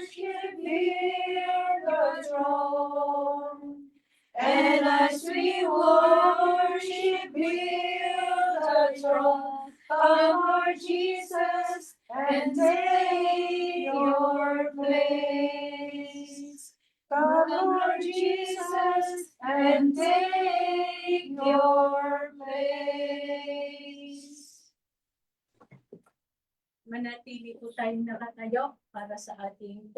worship near the throne. And as we worship near the throne, come, Lord Jesus, and take your place. Come, Lord Jesus, and take your place. Manatili po tayong nakatayo para sa ating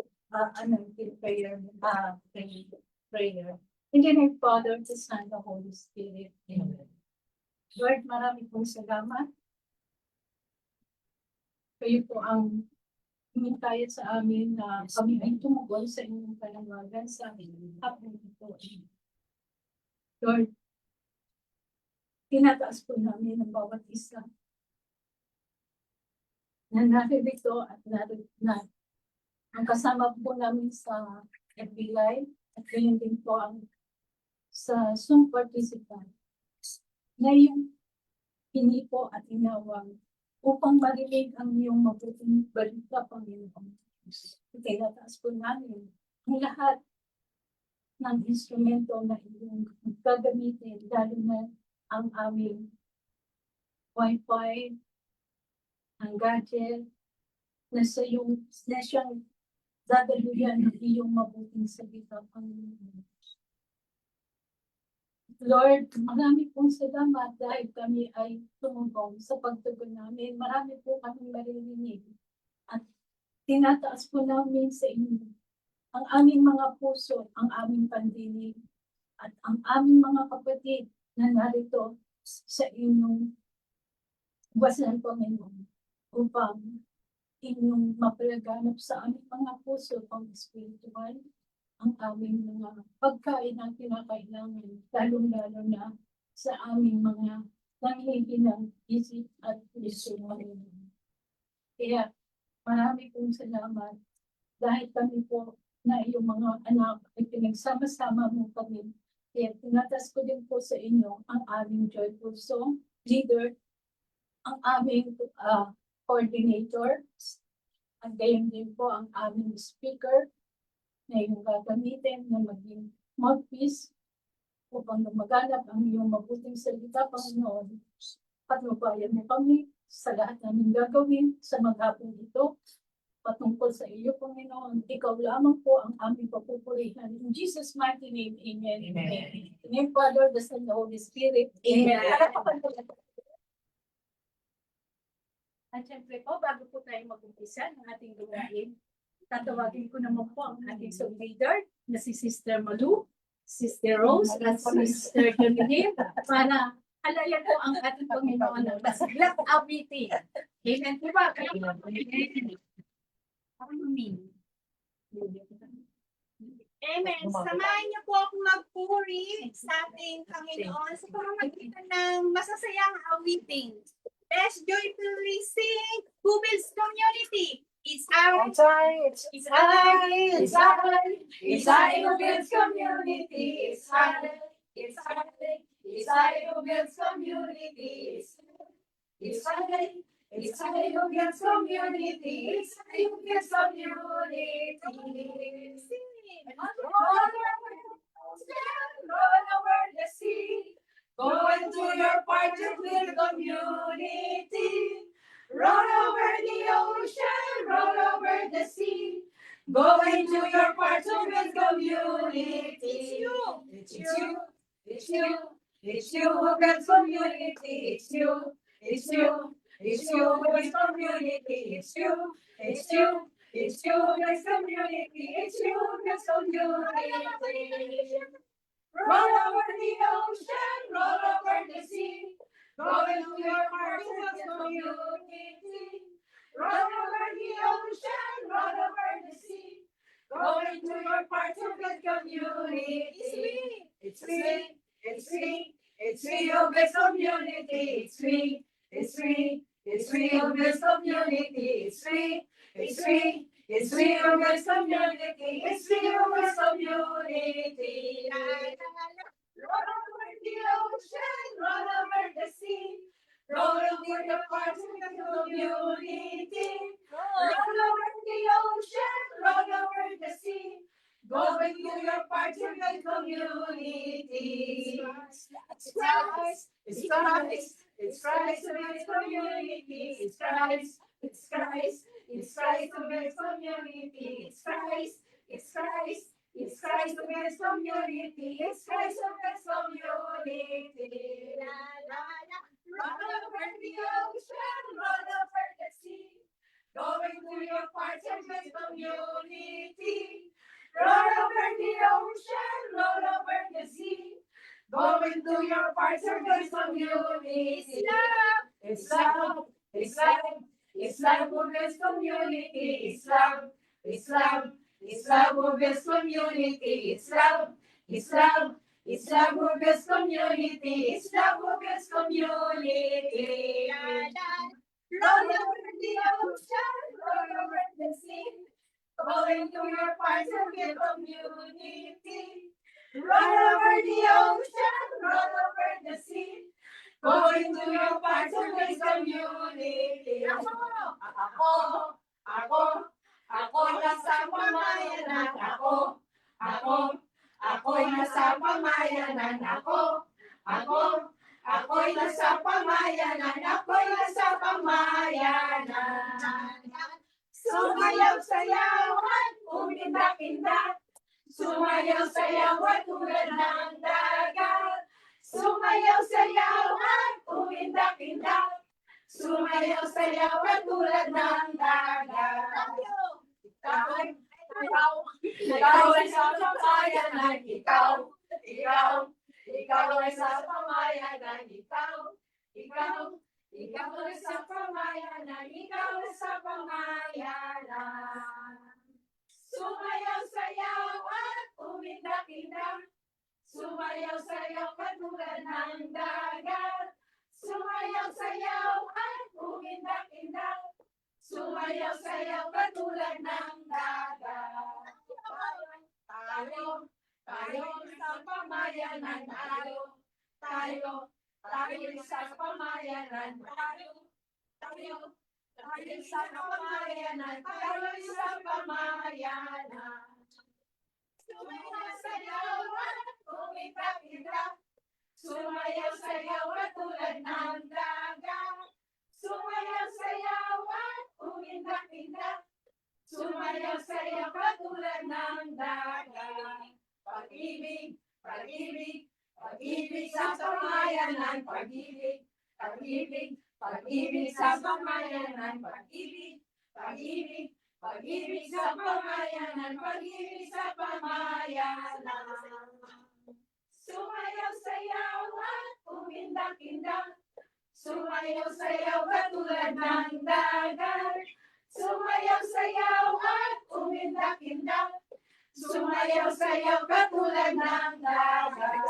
anointing prayer. In the name of Father, the Son, the Holy Spirit. Amen. Lord, marami pong salamat. Kayo po ang humintaya sa amin na kami ay tumugon sa inyong panawagan sa hapon ito. Lord, tinataas po namin ang bawat isa na naririto at ang kasama po namin sa FB Live at ganyan din po ang sa Zoom participant na yung hinipo at inawang upang marinig ang iyong mabuting balita, Panginoon. Tinataas po namin ang lahat ng instrumento na iyong gagamitin, lalo na ang aming Wi-Fi, ang gadget, na siyang dadaluyan ng iyong mabuting salita, Panginoon. Lord, marami pong salamat dahil kami ay tumungkong sa pagtugon namin. Marami po kami maririnig at tinataas po namin sa inyo ang aming mga puso, ang aming pandinig, at ang aming mga kapatid na narito sa inyong basan, Panginoon, upang inyong mapalaganap sa aming mga puso pang spiritual, ang aming mga pagkain na kinakailangan, lalong-lalo na sa aming mga nanghihinang isip at puso, Panginoon. Kaya marami pong salamat dahil kami po na iyong mga anak ay pinagsama-sama mo kami. Kaya tinatas ko din po sa inyo ang aming joyful song leader, ang aming coordinator, at gayon din po ang aming speaker na iyong gagamitin na maging mouthpiece upang lumaganap ang iyong mabuting salita, Panginoon. At mabayan mo kami sa lahat namin gagawin sa maghapon ito patungkol sa iyo, Panginoon. Ikaw lamang po ang aming papupurihan. In Jesus' mighty name, amen. Amen. In the name of Father, the Son, the Holy Spirit. Amen. At syempre po, bago po tayo mag-umpisa ng ating gawain, tatawagin ko naman po ang ating song leader na si Sister Malu, Sister Rose, at Sister Camille para halayan po ang ating Panginoon ng masiglat awitin. Amen po ba? Amen. Samahan niyo po akong magpuri sa ating Panginoon sa pamamagitan ng masasayang awiting. Let's joyfully sing Who Builds Community. It's our time. It's I, it's I who builds community. It's I who builds community. It's I who builds community. It's I who builds community. Roll over the sea. Go and do your part to build community. Roll over the ocean, roll over the sea. Go and do your part to build community. It's you. It's you who builds community. It's you who builds community. It's you who builds community. It's you who builds community. Roll over the ocean, roll over the sea. Go and do your part to build community. Roll over the ocean, roll over the sea. Go and do your part to build community. It's me who builds community. It's me who builds community. It's me who builds community. It's me who builds community. Roll over the ocean, roll over the sea. Roll over the part to build community. Roll over the ocean, roll over Going to your part to build community. It's Christ, it's Christ, it's Christ to build community. It's Christ, it's Christ, it's Christ to build community. It's Christ, it's Christ, it's Christ to build community. It's Christ to build community. La, la, la. Roll over the ocean, roll over the sea. Going to your part to build community. Roll over the ocean, roll over the sea. Going to your part to build community. It's love, it's love, it's love who builds community. It's love, it's love, it's love who builds community. It's love, it's love, it's love who builds community. It's love who builds community. Roll over the ocean, roll over the sea. Going to your part to build community. Roll over the ocean, roll over the sea. Going to your part to build community. Ako nasa pamayanan. Ako'y nasa pamayanan. Ako'y nasa pamayanan. Ako'y nasa pamayanan. Sumayaw-sayawan, umindak-indak. Sumayaw-sayawan tulad ng dagat. Sumayaw-sayawan, umindak-indak. Sumayaw-sayawan tulad ng dagat. Ikaw ay sa pamayanan. Ikaw ay sa pamayanan. Ikaw ay sa pamayanan. Ikaw ay sa pamayanan. Sumayaw-sayawan, umindak-indak. Sumayaw-sayaw katulad ng dagat. Sumayaw-sayawan, umindak-indak. Sumayaw-sayaw katulad ng dagat. Tayo sa pamayanan. Tayo sa pamayanan. Tayo sa pamayanan. Tayo sa pamayanan. Sumayaw-sayawan, umindak-indak. Sumayaw-sayaw katulad ng dagat. Sumayaw-sayawan, umindak-indak. Sumayaw-sayaw katulad ng dagat. Pag-ibig, pag-ibig, pag-ibig sa pamayanan. Pag-ibig, pag-ibig, pag-ibig sa pamayanan. Pag-ibig, pag-ibig, pag-ibig sa pamayanan. Pag-ibig sa pamayanan. Sumayaw-sayawan, umindak-indak. Sumayaw-sayaw katulad ng dagat. Sumayaw-sayawan, umindak-indak. Sumayaw-sayaw katulad ng dagat.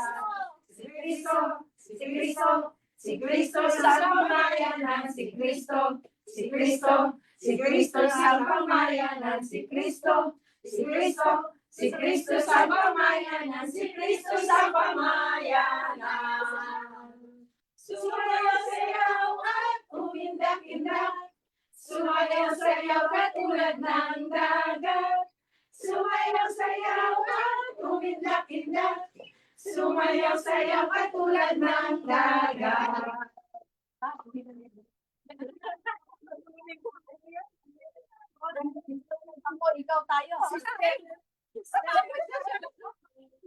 Si Kristo, si Kristo, si Kristo sa pamayanan. Si Kristo, si Kristo, si Kristo sa pamayanan. Si Kristo, si Kristo, si Kristo sa pamayanan. Si Kristo sa pamayanan. Sumayaw-sayaw at umindak-indak. Sumayaw-sayaw katulad ng dagat. Sumayaw-sayaw at umindak-indak. Sumayaw-sayaw katulad ng dagat. Ako, ikaw tayo.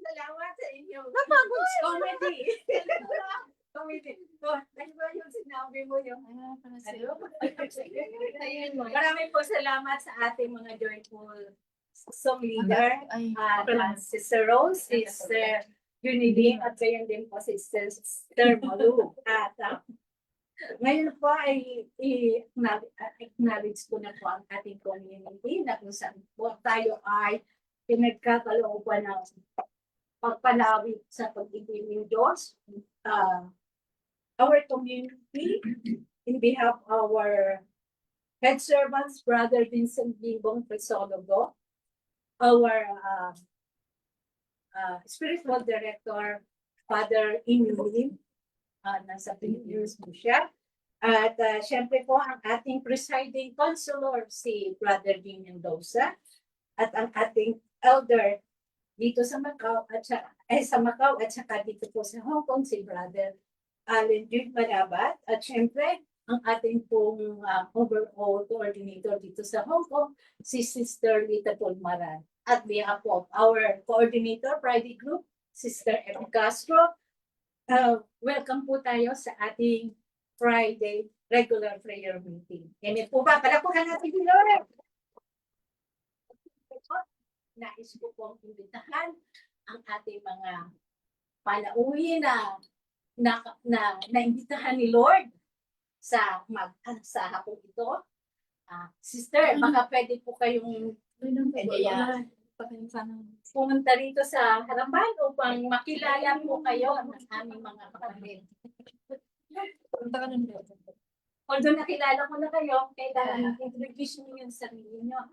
Salamat sa inyo. Napagod Comedy. Comedy. Ano ba yung sinabi mo yung Maraming po salamat sa ating mga joyful song leader. Sister Rose, Sister Uniding, at gayon din po si Sister Malu. At ngayon po ay i-acknowledge ko na po ang ating community na kung saan po tayo ay pinagkakalooban ng pagpalawig sa pag-ibig ng Diyos. Our community, in behalf of our head servants, Brother Vincent Bibong Crisologo, our spiritual director, Father Emily, nasa Pilipinas po siya. At syempre po ang ating presiding consular, si Brother Dean Mendoza, at ang ating elder dito sa Macau at saka dito po sa Hong Kong si Brother Allen Jude Manabat at syempre ang ating pong overall coordinator dito sa Hong Kong, si Sister Lita Pulmaran. At behalf of our coordinator, Friday Group, Sister Eva Castro, welcome po tayo sa ating Friday regular prayer meeting. Amen po ba? Palapukan natin yung Lord. Nais ko pong imbitahan ang ating mga palauwi na naimbitahan ni Lord sa hapong ito. Sister, baka pwede po kayong pumunta rito sa harapan upang makilala po kayo ng aming mga kapatid. Although nakilala ko na kayo, kailangan introduce niyo yung sarili niyo.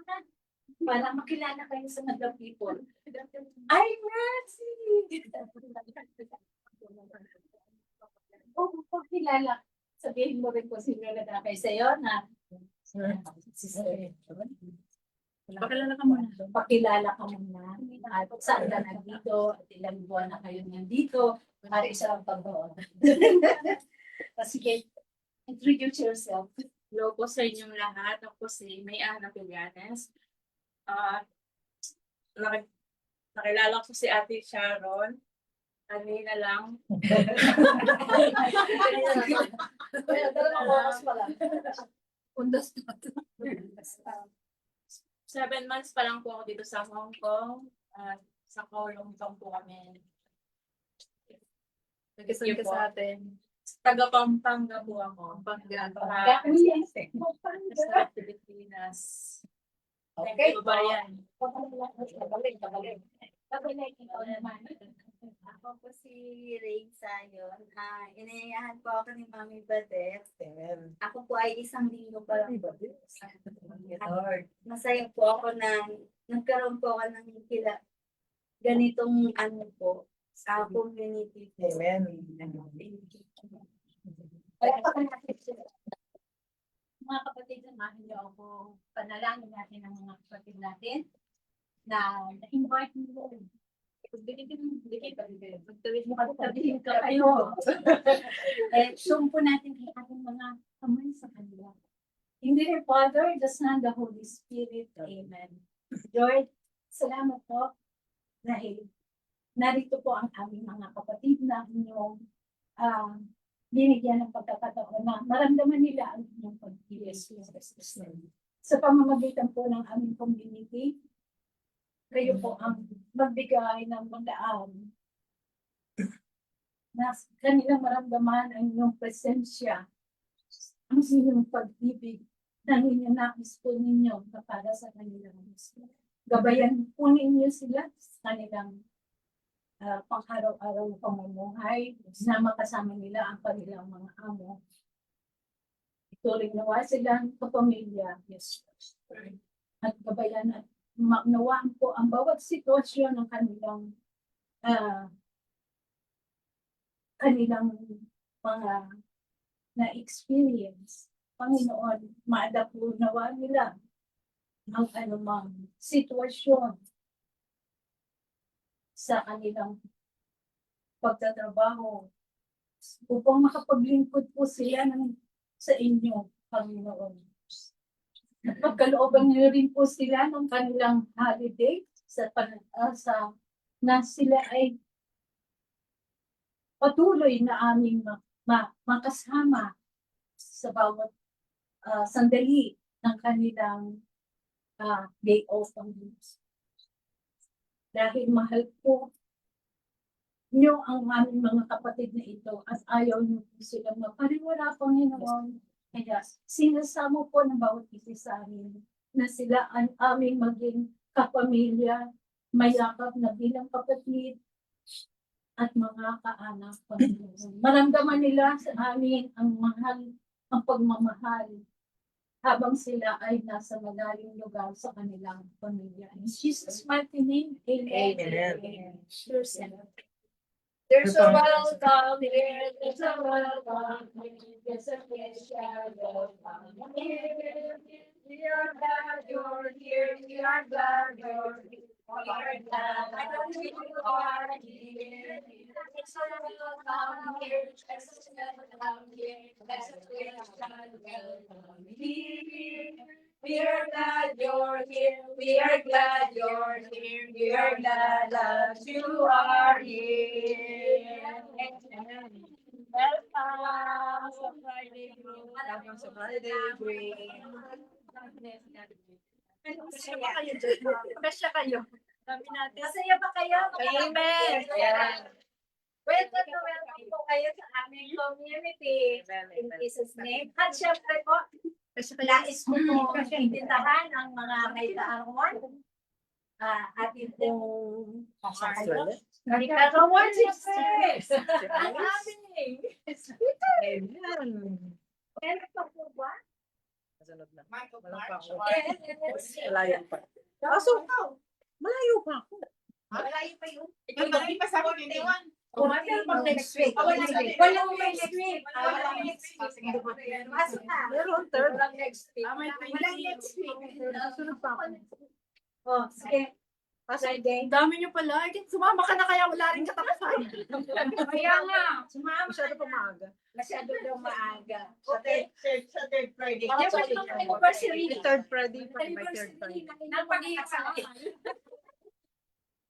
Para makilala kayo sa mga people. Ay, Nancy! Pakilala. Sabihin mo rin po sino na nakay sa'yo na Pakilala ka muna. pakilala ka muna. At saan ka nandito? At ilang buwan na kayo nandito? Para isa lang pag-doon. Sige, introduce yourself. Hello po sa inyong lahat. Ako si May-Ana Pillanes. Nakilala ko si Ate Sharon. Kanina lang. Undas 7 months pa lang po ako dito sa Hong Kong. Sa Kowloon po kami. Nag-isang ka sa atin. Taga Pampanga po ako. Pampanga. Sa Pilipinas. Okay. Bayan. Ako po si Ray Sayon. Inayahan po ako ni Mami Badet. Ako po ay isang linggo pa lang po. Masaya po ako na nagkaroon po ako ng ganitong ano po sa community po. Mga kapatid, samahan niyo ako. Panalangin natin ang mga kapatid natin na na-invite ni Lord. Magtabihin ka kayo. Sumpo natin kay ating mga kamay sa kanila. In the name of the Father, the Son, the Holy Spirit. Amen. Lord, salamat po dahil narito po ang aming mga kapatid na inyong binigyan ng pagkakataon na maramdaman nila ang inyong pag-ibig. Sa pamamagitan po ng aming community, kayo po ang magbigay ng magdaan na kanilang maramdaman ang inyong presensya, ang inyong pag-ibig na ninanais po ninyo na para sa kanilang gusto. Gabayan po ninyo sila sa kanilang pang-araw-araw na pamumuhay, na makasama nila ang kanilang mga amo. Ituloy nawa silang kapamilya, yes. At gabayan at maunawaan po ang bawat sitwasyon ng kanilang mga na-experience. Panginoon, maadapunawa nila ang anumang sitwasyon sa kanilang pagtatrabaho upang makapaglingkod po sila sa inyo, Panginoon. At pagkalooban niyo rin po sila ng kanilang holiday na sila ay patuloy na aming makasama sa bawat sandali ng kanilang day off ng Diyos. Dahil mahal po niyo ang aming mga kapatid na ito at ayaw niyo po silang mapariwala, Panginoon. Kaya sinasamo po ng bawat isa sa amin na sila ang aming maging kapamilya, mayakap na bilang kapatid at mga kaanak, Panginoon. Maramdaman nila sa amin ang pagmamahal habang sila ay nasa malaking lugar sa kanilang pamilya. In Jesus' mighty name, amen. Amen. Sure, Senator. There's a welcome here, there's a welcome here, there's a special welcome here. We are glad you're here, we are glad you're here. are glad you are here. Jesus will come here, Jesus will come here, Jesus will come here. We are glad you're here, we are glad you're here, we are glad that you are here. Welcome sa Friday group. Welcome sa Friday break. Masaya ba kayo dyan? Masaya kayo. Dami natin. Masaya ba kayo? Amen. Ayan. Welcome to welcome po kayo sa aming community. In Jesus' name. At syempre po, nais ko po imbitahan ang mga may kaarawan. Atin pong kaarawan sisters. Ang aming. Meron pa po ba? Yes. Malayo pa. Kaso, Malayo pa ako. malayo pa yun. Ikaw lagi pa sa akin, 21. Meron pang next week. Walang next week. Walang next week. Pasok na. Meron third. Walang next week. Walang next week. Oh, sige. Friday. Dami niyo pala. Sumama ka na kaya wala rin katapusan. Kaya nga. Sumama Masyado pa maaga. Masyado daw maaga. Sa Okay. third Friday. Dapat yung anniversary. Third Friday pa. By Anniversary third Friday. ng pag-iisang.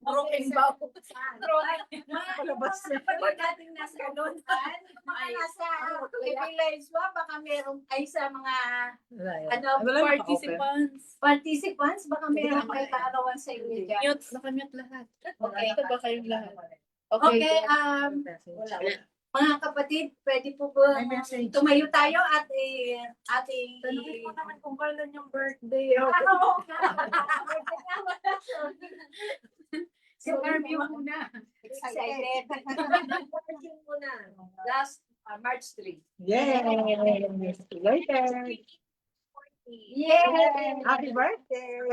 Broken bow. Palabas na. Pag dating nasa doon, mga nasa village ba, baka meron ay sa mga participants, baka meron kayo kaarawan sa inyo dyan. Mute. Nakamute lahat. Okay. Ito ba kayong lahat? Okay, mga kapatid, pwede po ba tumayo tayo at ating Tanungin ko naman kung kailan yung birthday. Oo nga. Si Army muna. Excited. Muna. Last March 3. Yay! Later. Yay! Happy birthday!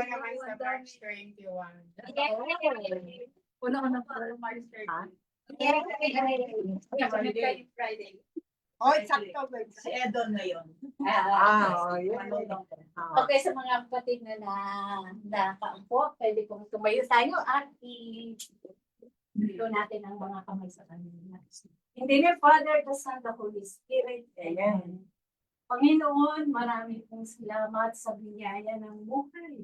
March 21. Yay! Una-una pa March 30. Yay! Friday. Oh, sakto. Si Edon ngayon. Yun. Okay, sa mga kapatid na nakaupo, pwede pong tumayo tayo at i-ito natin ang mga kamay sa kanila. In the name of Father, the Son, the Holy Spirit. Amen. Panginoon, marami pong salamat sa biyaya ng buhay.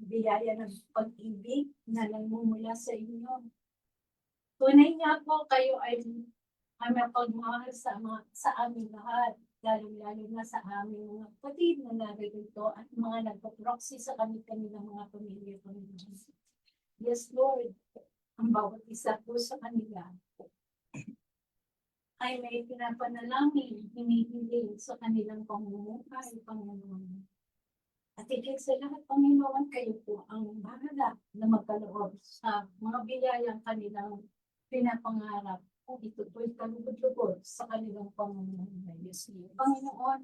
Biyaya ng pag-ibig na nagmumula sa inyo. Tunay nga po kayo ay mapagmahal sa aming lahat, lalo-lalo na sa aming mga kapatid na narito at mga nagpa-proxy sa kanilang mga pamilya. Yes, Lord, ang bawat isa po sa kanila ay may pinapanalangin, hinihiling sa kanilang pamumuhay, Panginoon. At higit sa lahat, Panginoon, kayo po ang bahala na magkaloob sa mga biyayang kanilang pinapangarap. Ito po'y kalugod-lugod sa kanilang pamumuhay. Panginoon,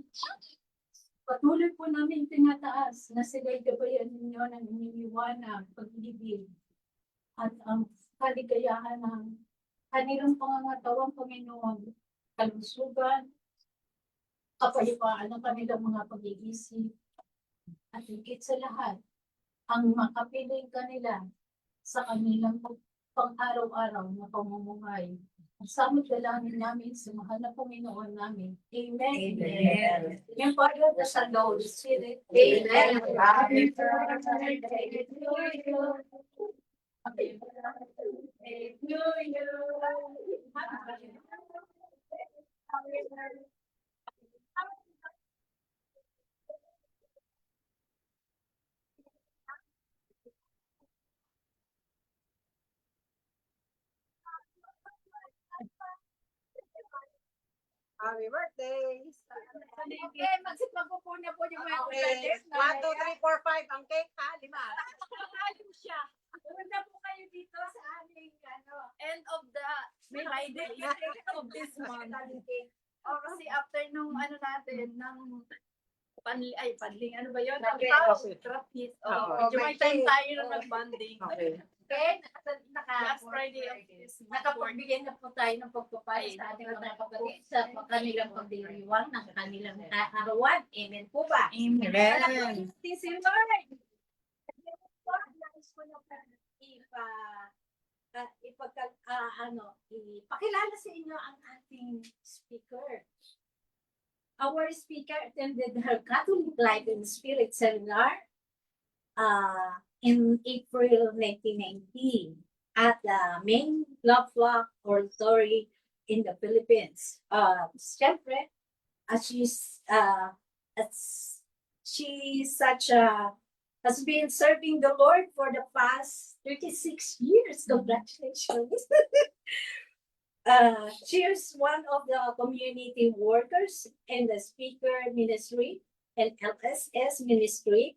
patuloy po namin tinataas na sila'y gabayan ninyo ng iniiwanag, pag-ibig, at ang kaligayahan ng kanilang pangangatawang Panginoon, kalusugan, kapayapaan ng kanilang mga pag-iisip, at higit sa lahat, ang makapiling kanila sa kanilang pang-araw-araw na pamumuhay. Ang samot dalangin namin sa mahal na Panginoon namin. Amen. Amen. Yung Father, the Son, the Holy Spirit. Amen. Happy birthday to you. Happy birthday to you. Happy birthday. Happy birthday! Okay, magsipagpupuna po yung mga Okay. 1, 2, 3, 4, 5. Ang cake ha? 5. Nakakalim siya. Punta po kayo dito sa aming End of the Friday of this month. Oh, kasi after nung natin, ng panling, ano ba yun? Okay. Trapeze. Oo. Medyo may time tayo na nag-bonding. Okay. Okay, Last Friday of this month. nakapagbigay na po tayo ng pagpapay sa ating mga kapatid sa kanilang pagdiriwang ng kanilang arawan. Amen po ba? Amen. Si Lord. Nais ko ipakilala sa inyo ang ating speaker. Our speaker attended her Catholic Life and Spirit Seminar in April 1990 at the main Love Flock Oratory in the Philippines. Siyempre, she's such a has been serving the Lord for the past 36 years. Congratulations. She is one of the community workers in the speaker ministry and LSS ministry.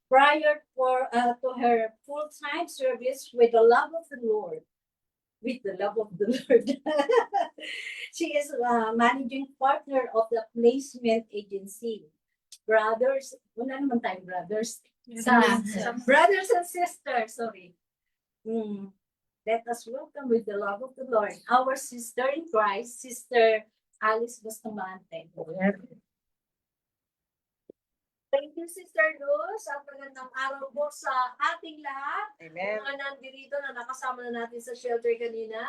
Prior to her full-time service with the love of the Lord, she is a managing partner of the placement agency. Brothers, wala naman tayong brothers. Brothers and sisters, sorry. Let us welcome with the love of the Lord, our sister in Christ, Sister Alice Bustamante. Thank you, Sister Luz. At magandang araw po sa ating lahat. Amen. Mga nandito na nakasama na natin sa shelter kanina.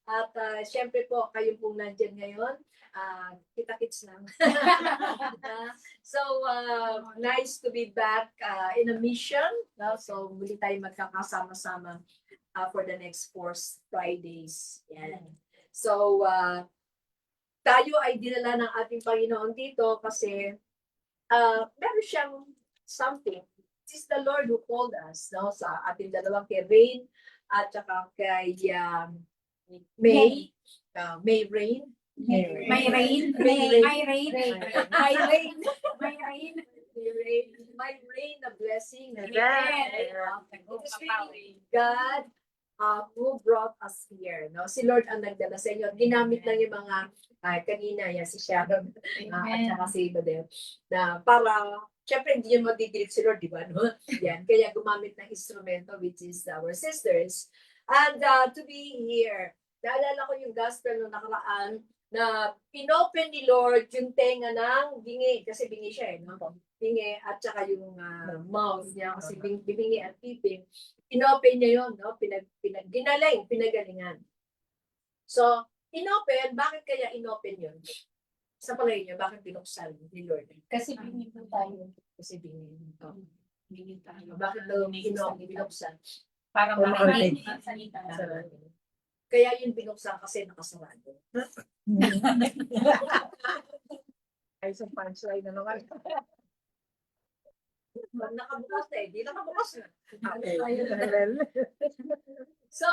At syempre po, kayo pong nandyan ngayon. Kita-kits lang. So, nice to be back in a mission. No? So, muli tayo magkakasama-sama for the next 4 Fridays. Yan. So, tayo ay dinala ng ating Panginoon dito kasi meron siyang something. This is the Lord who called us, no? Sa ating dalawang kay Rain at saka kay May. May Rain. May rain. My rain, the blessing. Amen. It is really God who brought us here. No? Si Lord ang nagdala sa inyo. Ginamit lang yung mga kanina yan, si Sharon at saka si Badel na para, syempre hindi yun madidilig si Lord, di ba? No? Yan. Kaya gumamit ng instrumento which is our sisters. And to be here, naalala ko yung gospel nung nakaraan na pinopen ni Lord yung tenga ng bingi, kasi bingi siya no? Bingi at saka yung mouth niya, kasi bingi at piping. Inopen niya yun, no? Pinagalingan. So, inopen, bakit kaya inopen yun? Sa palagay niyo, bakit binuksan ni Lord? Kasi bingi po tayo. Kasi bingi. Bingi tayo. Bakit daw binuksan? Para makarinig ang salita. Kaya yun binuksan kasi nakasarado. Ay, sa punchline na naman. Nakabukas na di nakabukas na. Okay. So,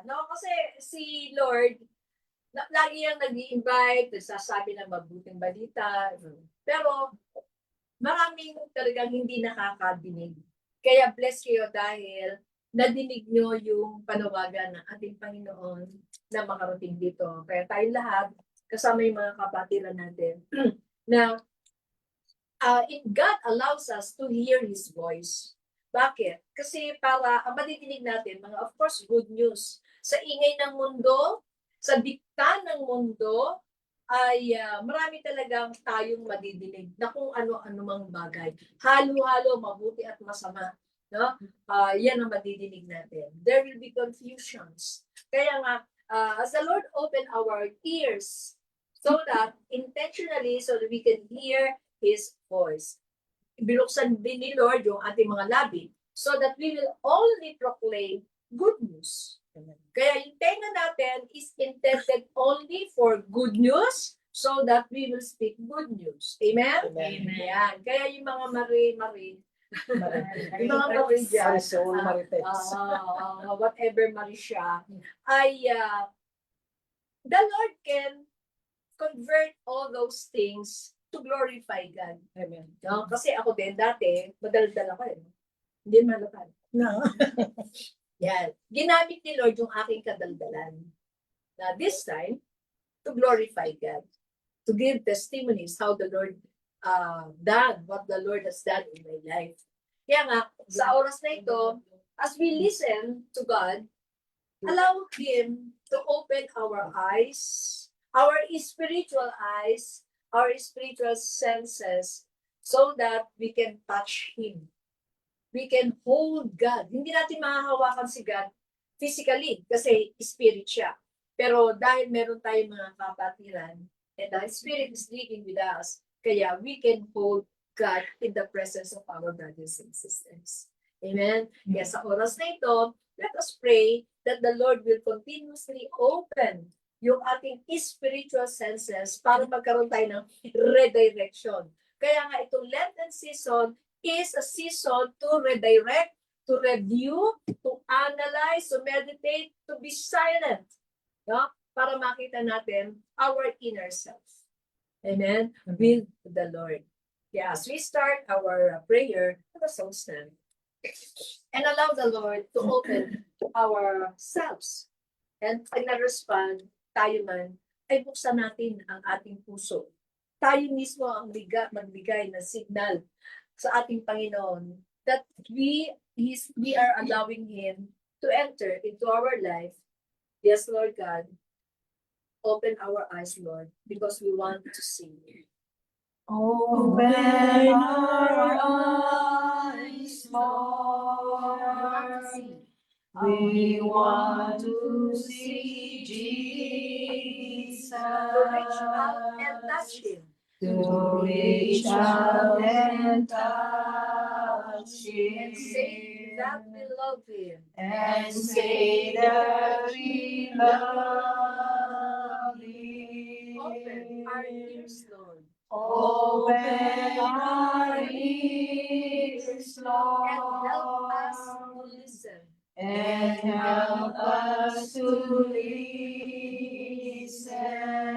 no, kasi si Lord, lagi yung nag-i-invite, nagsasabi ng mabuting balita, pero maraming talagang hindi nakakadinig. Kaya bless kayo dahil nadinig nyo yung panawagan ng ating Panginoon na makarating dito. Kaya tayong lahat, kasama yung mga kapatiran natin, na God allows us to hear His voice. Bakit? Kasi para madidinig natin, of course, good news. Sa ingay ng mundo, sa dikta ng mundo, ay marami talagang tayong madidinig na kung ano-ano mang bagay. Halo-halo, mabuti at masama. No? Yan ang madidinig natin. There will be confusions. Kaya nga, as the Lord open our ears so that intentionally, so that we can hear His voice. Binuksan din ni Lord yung ating mga labi so that we will only proclaim good news. Kaya yung tenga natin is intended only for good news so that we will speak good news. Amen? Amen. Yan. Kaya yung mga Marie, yung mga Marie dyan, Marisol, Marites. whatever Marie siya, ay the Lord can convert all those things to glorify God. Amen. No? Kasi ako din, dati, madaldal ako Hindi malapad. No. Yan. Ginamit ni Lord yung aking kadaldalan. Na this time, to glorify God. To give testimonies how the Lord done, what the Lord has done in my life. Kaya nga, sa oras na ito, as we listen to God, allow Him to open our eyes, our spiritual senses, so that we can touch Him. We can hold God. Hindi natin mahahawakan si God physically kasi spirit siya. Pero dahil meron tayong mga kapatiran and the Spirit is living with us, kaya we can hold God in the presence of our brothers and sisters. Amen? Kaya sa oras na ito, let us pray that the Lord will continuously open yung ating spiritual senses para magkaroon tayo ng redirection. Kaya nga itong Lenten season is a season to redirect, to review, to analyze, to meditate, to be silent. No? Para makita natin our inner self. Amen? With the Lord. Yeah, as we start our prayer, let us all stand. And allow the Lord to open ourselves. And pag na-respond, tayo man, ay buksan natin ang ating puso. Tayo mismo ang magbigay ng signal sa ating Panginoon that we are allowing Him to enter into our life. Yes, Lord God, open our eyes, Lord, because we want to see you. Open our eyes, Lord. We want to see Jesus. To reach out and touch Him. To reach out and touch And say Him. that we love Him. And say that we love Him. Open our ears, Lord. Open our ears, Lord. And help us to listen. And help us to listen.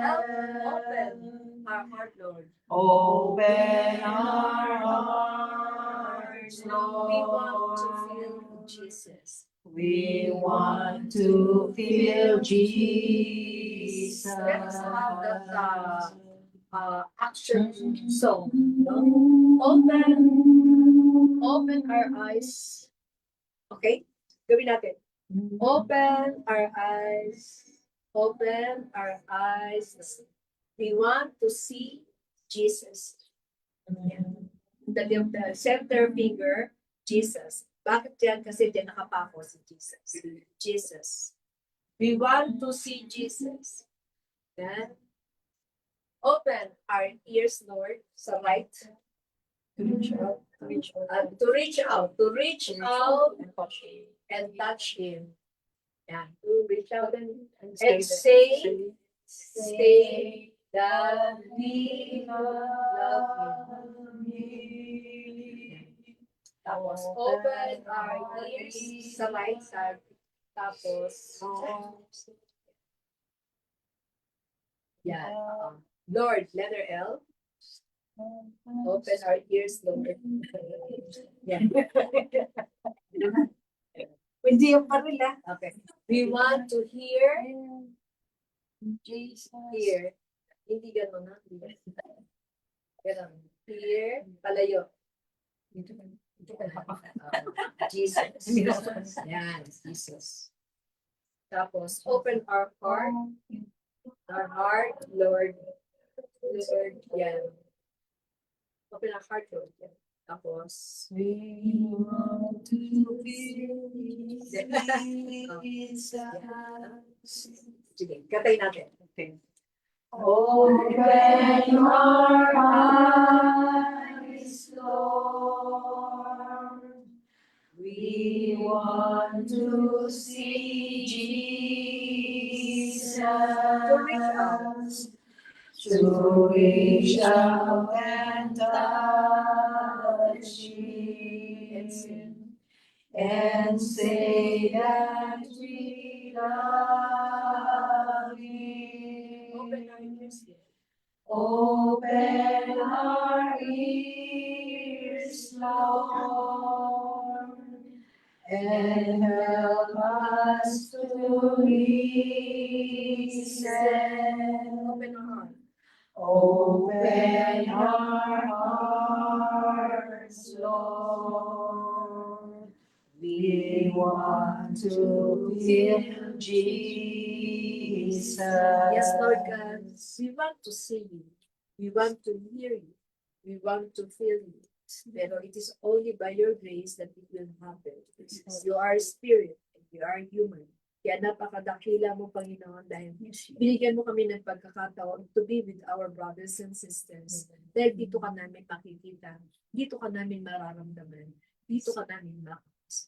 Help open our heart, Lord. Open our hearts, Lord. We want to feel Jesus. We want to feel Jesus. Let us have that action song. No? Open our eyes. Okay? Gawin natin. Open our eyes. Open our eyes. We want to see Jesus. Yan. The center finger, Jesus. Bakit yan? Kasi din nakapako si Jesus. Jesus. We want to see Jesus. Yan. Open our ears, Lord, sa right. To reach out. To reach out. To reach out and touch Him. Yan. To reach out and say that we love Him. Tapos, open our ears sa right side. Tapos, yan. Lord, letter L. Open our ears, Lord. Yan. Hindi yung baril, ah. Okay. We want to hear. Hear. Hindi gano'n, ha? Gano'n. Hear. Palayo. Jesus. Yan, Jesus. Tapos, open our heart. Our heart, Lord. Lord, yan. Open our heart, Lord. Yan. Tapos, We want to feel Jesus. sige, katay natin. Open our eyes, Lord. We want to see Jesus. To reach out and touch Him. And say that we love Him. Open our ears, Lord. Open our ears, Lord, and help us to listen. Open our heart. Open our hearts, Lord. We want to feel Jesus. Yes, Lord God. We want to see you. We want to hear you. We want to feel you. Pero it is only by your grace that it will happen. You are spirit, and you are human. Kaya napakadakila mo, Panginoon, dahil binigyan mo kami ng pagkakataon to be with our brothers and sisters. Dahil dito ka namin makikita, dito ka namin mararamdaman, dito ka namin makakas.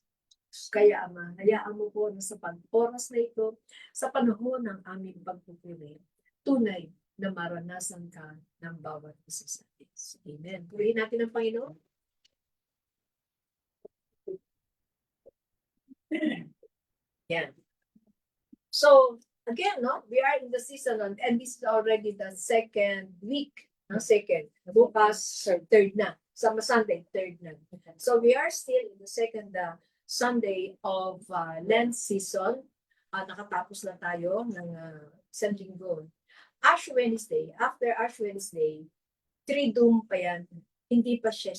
Kaya, Ama, hayaan mo po na sa oras na ito, sa panahon ng aming pagpupuri, tunay na maranasan ka ng bawat isa sa atin. Amen. Purihin natin ang Panginoon. Yan. So, again, no, we are in the season and this is already the second week. No, second. Bukas, third na. Sama Sunday, third na. So, we are still in the second Sunday of Lent season. Nakatapos na tayo ng isang linggo. Ash Wednesday, after Ash Wednesday, Triduum pa yan. Hindi pa siya,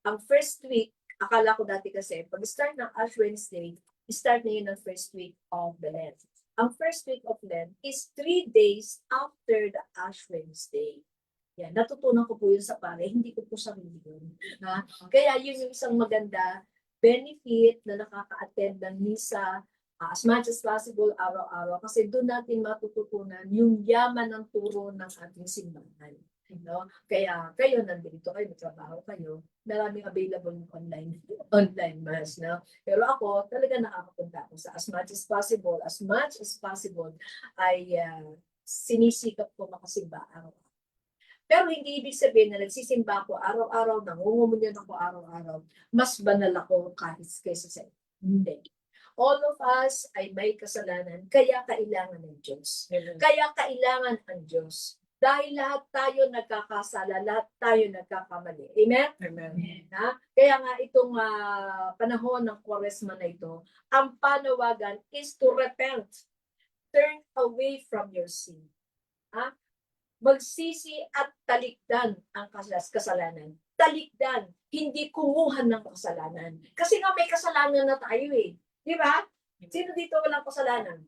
ang first week, akala ko dati kasi, pag-start ng Ash Wednesday, start na yun ang first week of the Lent. Ang first week of Lent is 3 days after the Ash Wednesday. Yan, natutunan ko po yun sa pare, hindi ko po sarili yun. Ha? Kaya yun yung isang maganda benefit na nakaka-attend ng misa as much as possible araw-araw kasi doon natin matututunan yung yaman ng turo ng ating simbahan. No? Kaya kayo nandito kayo, trabaho kayo, maraming available ng online mass. No? Pero ako, talaga nakakapunta ako sa as much as possible, ay sinisikap ko makasimba araw-araw. Pero hindi ibig sabihin na nagsisimba ako araw-araw, nangungumunyan ako araw-araw, mas banal ako kahit kaysa sa hindi. All of us ay may kasalanan, kaya kailangan ng Diyos. Kaya kailangan ang Diyos. Dahil lahat tayo nagkakasala, lahat tayo nagkakamali. Amen? Amen. Ha? Kaya nga itong panahon ng Kwaresma na ito, ang panawagan is to repent. Turn away from your sin. Ha? Magsisi at talikdan ang kasalanan. Talikdan, hindi kumuhan ng kasalanan. Kasi nga may kasalanan na tayo eh. Di ba? Sino dito walang kasalanan?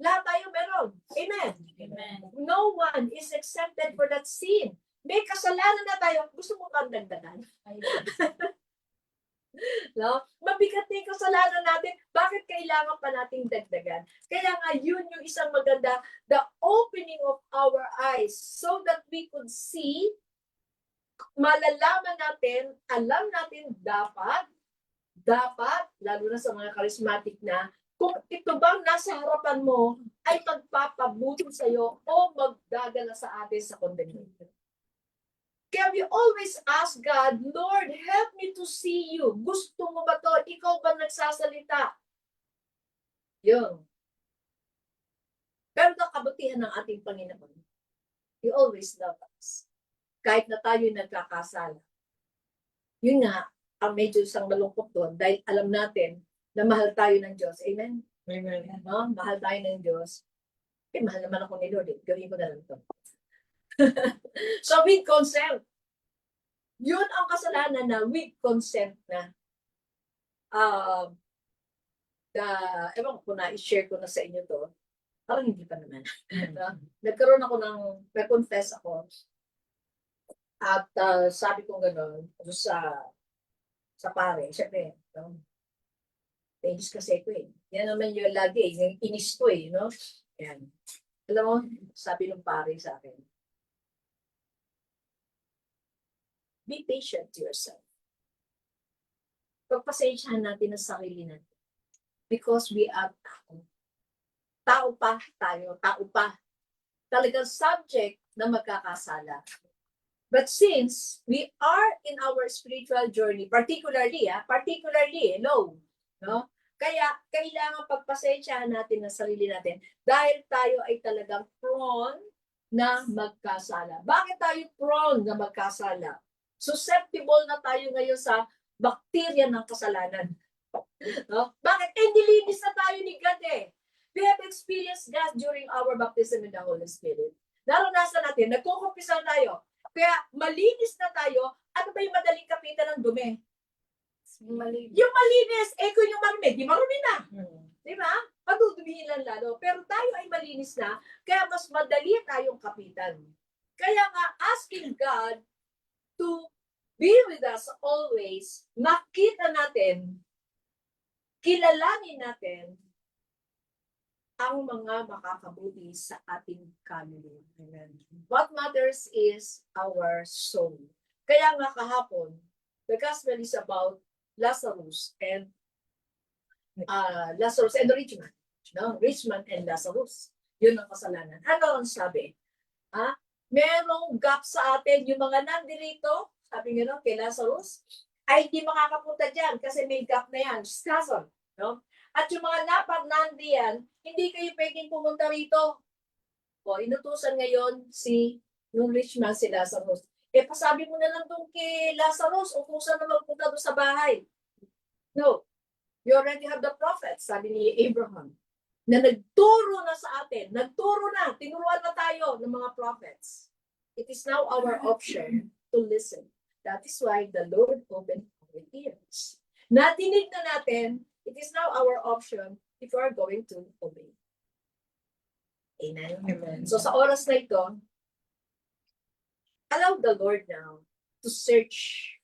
Lahat tayo meron. Amen. Amen. No one is exempted for that sin. May kasalanan na tayo. Gusto mo bang dagdagan? No? Mabigat na yung kasalanan natin. Bakit kailangan pa nating dagdagan? Kaya nga yun yung isang maganda, the opening of our eyes so that we could see, malalaman natin, alam natin dapat, lalo na sa mga charismatic na, kung ito bang nasa harapan mo ay magpapabuti sa iyo o magdadala sa atin sa condemnation. Kaya we always ask God, Lord, help me to see you. Gusto mo ba to? Ikaw ba nagsasalita? Yun. Pero ang kabutihan ng ating Panginoon, He always loves us. Kahit na tayo nagkakasala. Yun nga, ang medyo isang malungkot doon dahil alam natin na mahal tayo ng Diyos. Amen? Amen. No? Mahal tayo ng Diyos. Mahal naman ako ni Lord. Gawin ko na lang ito. So with consent. Yun ang kasalanan na with consent na. Ewan ko na, i-share ko na sa inyo to. Parang hindi pa naman. Nagkaroon ako nag-confess ako. At sabi ko gano'n, sa pare, syempre, inis kasi ko eh. Yan naman yung lagi, yung inis ko eh, no? Yan. Alam mo, sabi ng pare sa akin, be patient to yourself. Pagpasensyahan natin ang sarili natin. Because we are tao. Tao pa tayo, tao pa. Talagang subject na magkakasala. But since we are in our spiritual journey, particularly low, no? Kaya kailangan pagpasensyahan natin ang sarili natin dahil tayo ay talagang prone na magkasala. Bakit tayo prone na magkasala? Susceptible na tayo ngayon sa bakterya ng kasalanan. No? Bakit? Nilinis na tayo ni God eh. We have experienced God during our baptism in the Holy Spirit. Naranasan natin, nagkukumpisa tayo. Kaya malinis na tayo, ano ba yung madaling kapitan ng dumi? Yung malinis, kung yung marumi, di marumi na. Di ba? Padudumihin lang lalo. Pero tayo ay malinis na, kaya mas madali tayong kapitan. Kaya nga, asking God to be with us always. Makita natin, kilalanin natin ang mga makakabuti sa ating kaluluwa. Amen. What matters is our soul. Kaya nga kahapon, the gospel is about Lazarus and the rich man. No? Rich man and Lazarus. Yun ang kasalanan. Ano ang sabi? Merong gap sa atin. Yung mga nandirito, sabi nga kay Lazarus, ay hindi makakapunta dyan kasi may gap na yan. Chasm. No? At yung mga nandiyan, hindi kayo pwedeng pumunta rito. O, inutusan ngayon yung rich man si Lazarus. Pasabi mo na lang doon kay Lazarus, utusan na magpunta doon sa bahay. No. You already have the prophets, sabi ni Abraham, na nagturo na sa atin. Nagturo na. Tinuruan na tayo ng mga prophets. It is now our option to listen. That is why the Lord opened our ears. Natinig na natin. It is now our option if we are going to obey. Amen? Amen. So sa oras na ito, allow the Lord now to search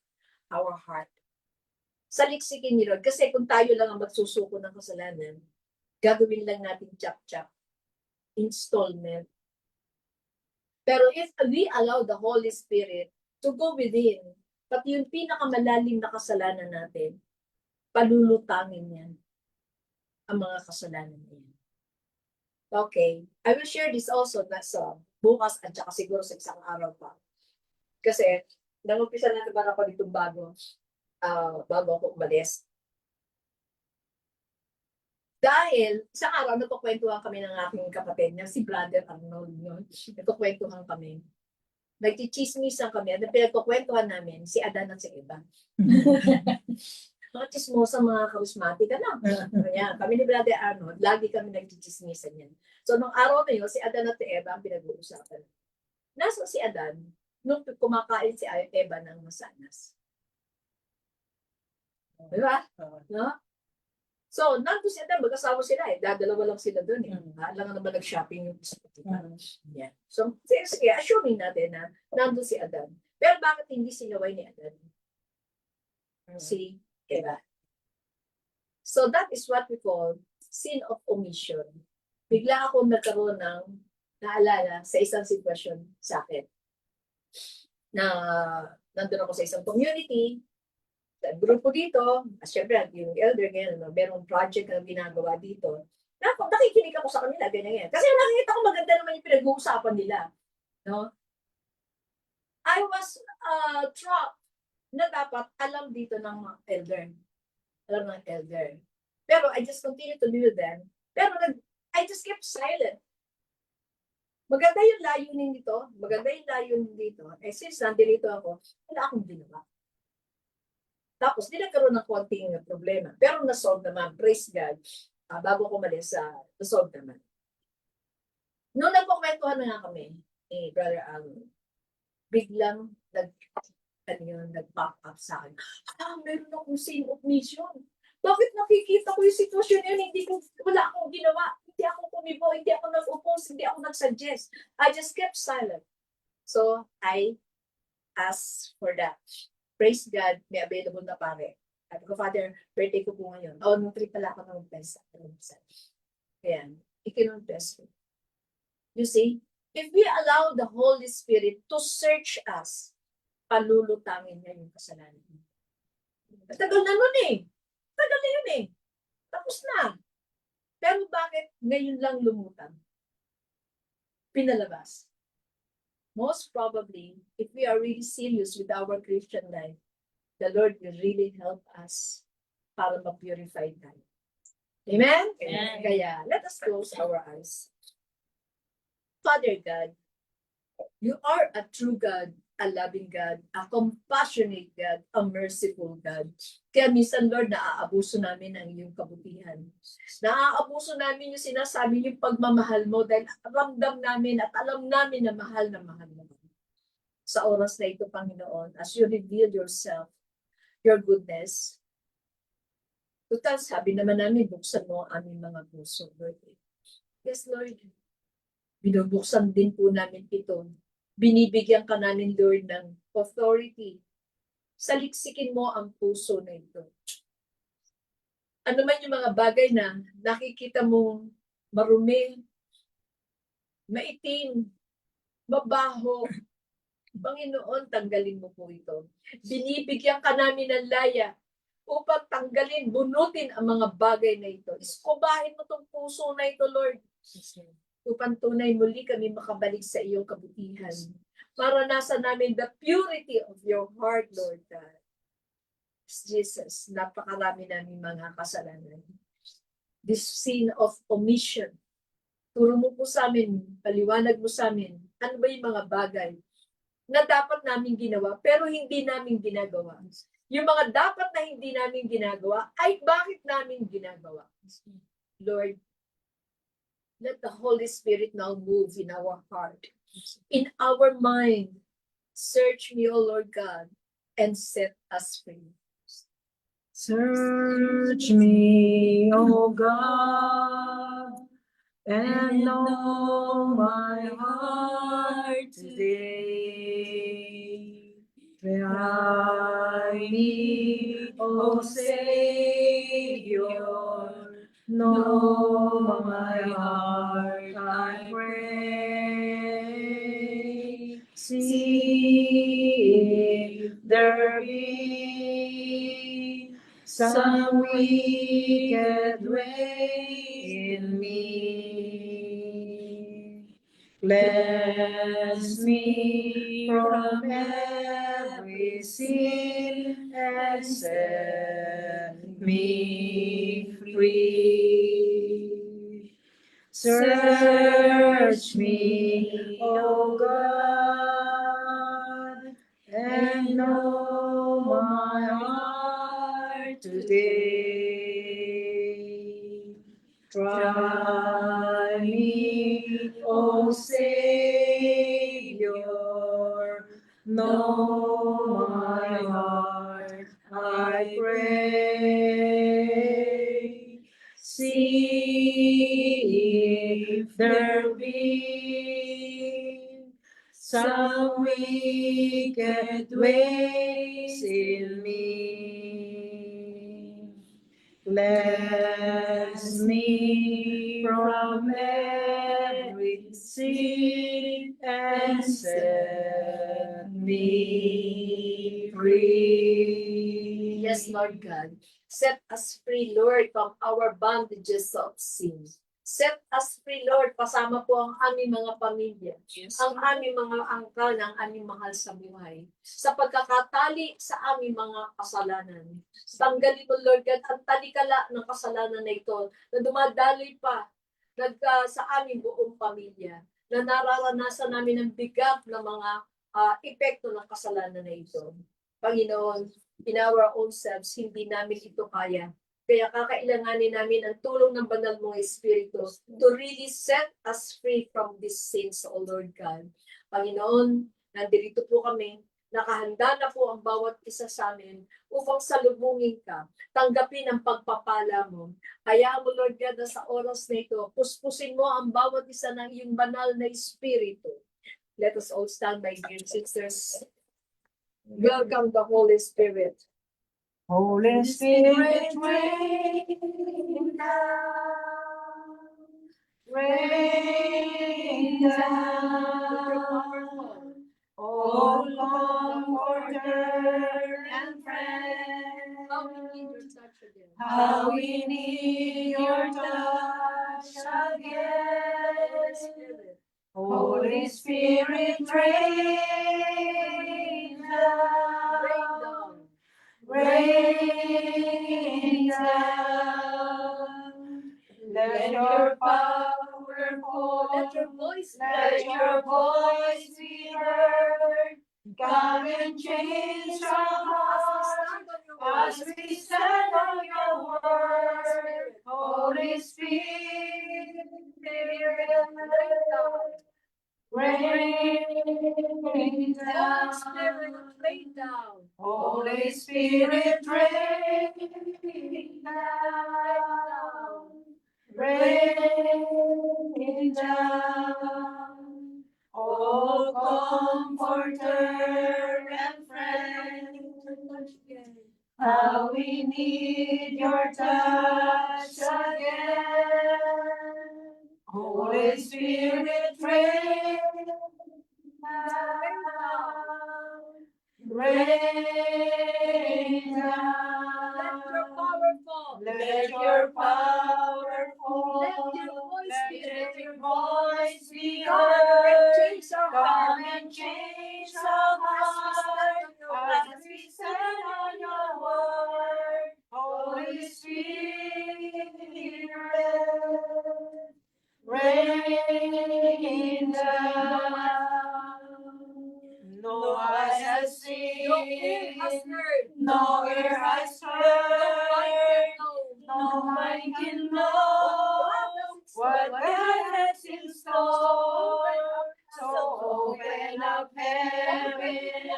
our heart. Saliksikin niyo, kasi kung tayo lang ang magsusuko ng kasalanan, gagawin lang natin chap-chap, installment. Pero if we allow the Holy Spirit to go within, pati yung pinakamalalim na kasalanan natin, palulutangin yan ang mga kasalanan niya. Okay. I will share this also sa bukas at saka siguro sa isang araw pa. Kasi, nang-umpisa na naman ako ditong bago ako umalis. Dahil, isang araw, nagkukwentuhan kami ng aking kapatid niya, si Brother Arnold. No? Nagkukwentuhan kami. Nagchichismisan kami. At pinagkukwentuhan namin, si Adan at si Eva. Mga chismosa, mga karismatic, Ayan, kami ni Brother Arnold, lagi kami nagchichismisan yan. So, nung araw na yun, si Adan at si Eva ang pinag-uusapan. Nasa si Adan, nung kumakain si Eva ng masanas. Diba? No? So, nandun si Adan, mag-asawa sila Dadalawa lang sila dun Lang naman nag-shopping yung yeah. So, sige, assuming natin na nandun si Adan. Pero bakit hindi sinaway ni Adan? Si Eva. So, that is what we call sin of omission. Bigla ako nagkaroon ng naalala sa isang sitwasyon sa akin. Na nandun ako sa isang community, sa grupo dito, syempre, yung elder ngayon, merong project na ginagawa dito. Nakikinig ako sa kanila, ganyan. Kasi nakikita ko maganda naman yung pinag-uusapan nila. No? I was trapped na dapat alam dito ng mga elder. Alam ng elder. Pero I just continue to be with them. Pero I just kept silent. Maganda yung layunin dito. Maganda yung layunin dito. Since nandito ako, wala akong ginawa. Tapos, di nagkaroon ng konting problema. Pero nasolve naman. Praise God. Bago ko malis, nasolve naman. Noong nagpakwentuhan na nga kami, Brother Alan, biglang nag-pop up sa akin. Meron akong sin of mission. Bakit nakikita ko yung sitwasyon yun? Wala akong ginawa. Hindi ako kumibo, hindi ako nag-oppose, hindi ako nag-suggest. I just kept silent. So, I asked for that. Praise God, may available na pare. Sabi ko, Father, birthday ko po ngayon. Nung trip pala ako ng pesa. Ayan, ikinonfess ko. You see, if we allow the Holy Spirit to search us, palulutangin niya yung kasalanan. Tagal na nun Tagal na yun Tapos na. Pero bakit ngayon lang lumutang? Pinalabas. Most probably, if we are really serious with our Christian life, the Lord will really help us para ma-purify tayo. Amen? Amen. Kaya, let us close our eyes. Father God, you are a true God, a loving God, a compassionate God, a merciful God. Kaya minsan, Lord, naaabuso namin ang iyong kabutihan. Naaabuso namin yung sinasabi yung pagmamahal mo dahil ramdam namin at alam namin na mahal mo. Sa oras na ito, Panginoon, as you reveal yourself, your goodness, total, sabi naman namin, buksan mo ang aming mga puso, Lord. Yes, Lord. Binubuksan din po namin ito. Binibigyan ka namin, Lord, ng authority Saliksikin mo ang puso na ito. Ano man yung mga bagay na nakikita mong marumi, maitim, mabaho, Panginoon, tanggalin mo po ito. Binibigyan ka namin ng laya upang tanggalin, bunutin ang mga bagay na ito. Iskubahin mo itong puso na ito, Lord. Upang tunay muli kami makabalik sa iyong kabutihan. Maranasan namin the purity of your heart, Lord God. Jesus, napakarami namin mga kasalanan. This sin of omission. Turo mo po sa amin, paliwanag mo sa amin, ano ba yung mga bagay na dapat namin ginawa pero hindi namin ginagawa. Yung mga dapat na hindi namin ginagawa ay bakit namin ginagawa? Lord, let the Holy Spirit now move in our heart, in our mind. Search me, O Lord God, and set us free. Search me, O God, and know my heart today. Try me, O Savior, know my heart, I pray. See if there be some wicked way in me. Cleanse me from every sin and set me free. Search me, O God, and know my heart today. Try me, O Savior, know my heart, I pray. See if there be some wicked ways in me. Cleanse me from every sin and set me free. Yes, Lord God. Set us free, Lord, from our bondages of sin. Set us free, Lord, kasama po ang aming mga pamilya, ang aming mga angkan, ang aming mahal sa buhay, sa pagkakatali sa aming mga kasalanan. Tanggalin mo, Lord God, ang talikala ng kasalanan na ito na dumadaloy pa sa aming buong pamilya, na nararanasan namin ang bigat ng mga epekto ng kasalanan na ito. Panginoon, in our own selves, hindi namin ito kaya. Kaya kakailanganin namin ang tulong ng banal mong Espiritu to really set us free from these sins, O Lord God. Panginoon, nandito po kami, nakahanda na po ang bawat isa sa amin upang salubungin ka, tanggapin ang pagpapala mo. Hayaan mo, Lord God, na sa oras na ito, puspusin mo ang bawat isa ng iyong banal na Espiritu. Let us all stand, my dear sisters. Welcome the Holy Spirit. Holy Spirit, rain down, rain down, oh Comforter and friend. How we need your touch again. How we need your touch again. Holy Spirit, rain down, rain down. Let your power fall, Let your voice let your voice be heard. Come and change our hearts as we stand on your word. Holy Spirit, rain down. Spirit, rain down. Holy Spirit, rain down. Rain down. Oh, Comforter and friend. How we need your touch again. Holy Spirit, rain down, rain down. Let your power fall. Let your power fall. Let your Let your voice be voice be Come heard. change our Come heart. and change our heart as we stand on your word. Holy Spirit, rain down. No eye has seen, no ear has heard, no mind can know what God has in store. So open up heaven,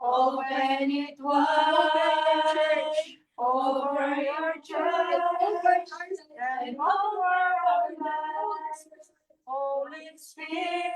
open it wide, over your church and over our lives. Holy Spirit,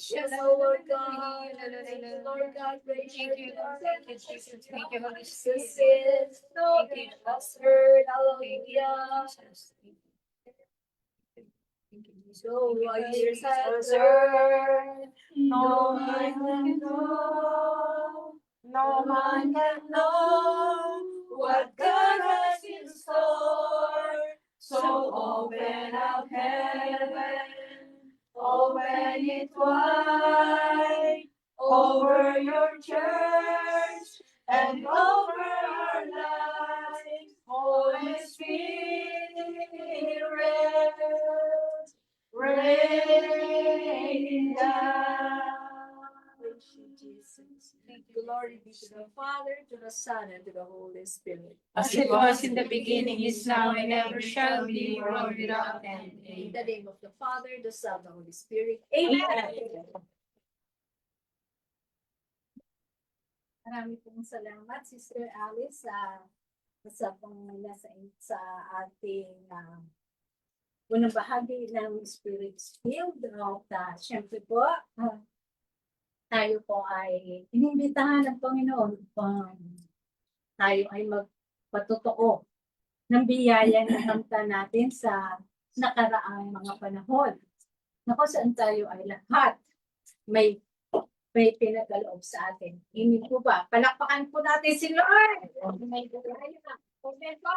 Yes, oh Lord God, Lord God, praise you, thank you, Jesus, thank you, Holy Spirit. No ear has heard, hallelujah. So our ears have heard, no man can know, no man can know what God has in store. So open up heaven, open it wide, over your church and over our lives. Holy Spirit, rain down. Glory be to the Father, to the Son, and to the Holy Spirit. As it was in the beginning, is now, and ever shall be, world without end. In Amen. the name of the Father, the Son, the Holy Spirit. Amen. Maraming pong salamat, Sister Alice, sa sa ating unang bahagi ng Spirit Field. At syempre po, tayo po ay inimbitahan ng Panginoon upang tayo ay magpatotoo ng biyaya na kamta natin sa nakaraang mga panahon. Na kung saan tayo ay lahat may pinagaloob sa atin. Hindi po ba? Palakpakan po natin si Lord! May ayun na. Okay po.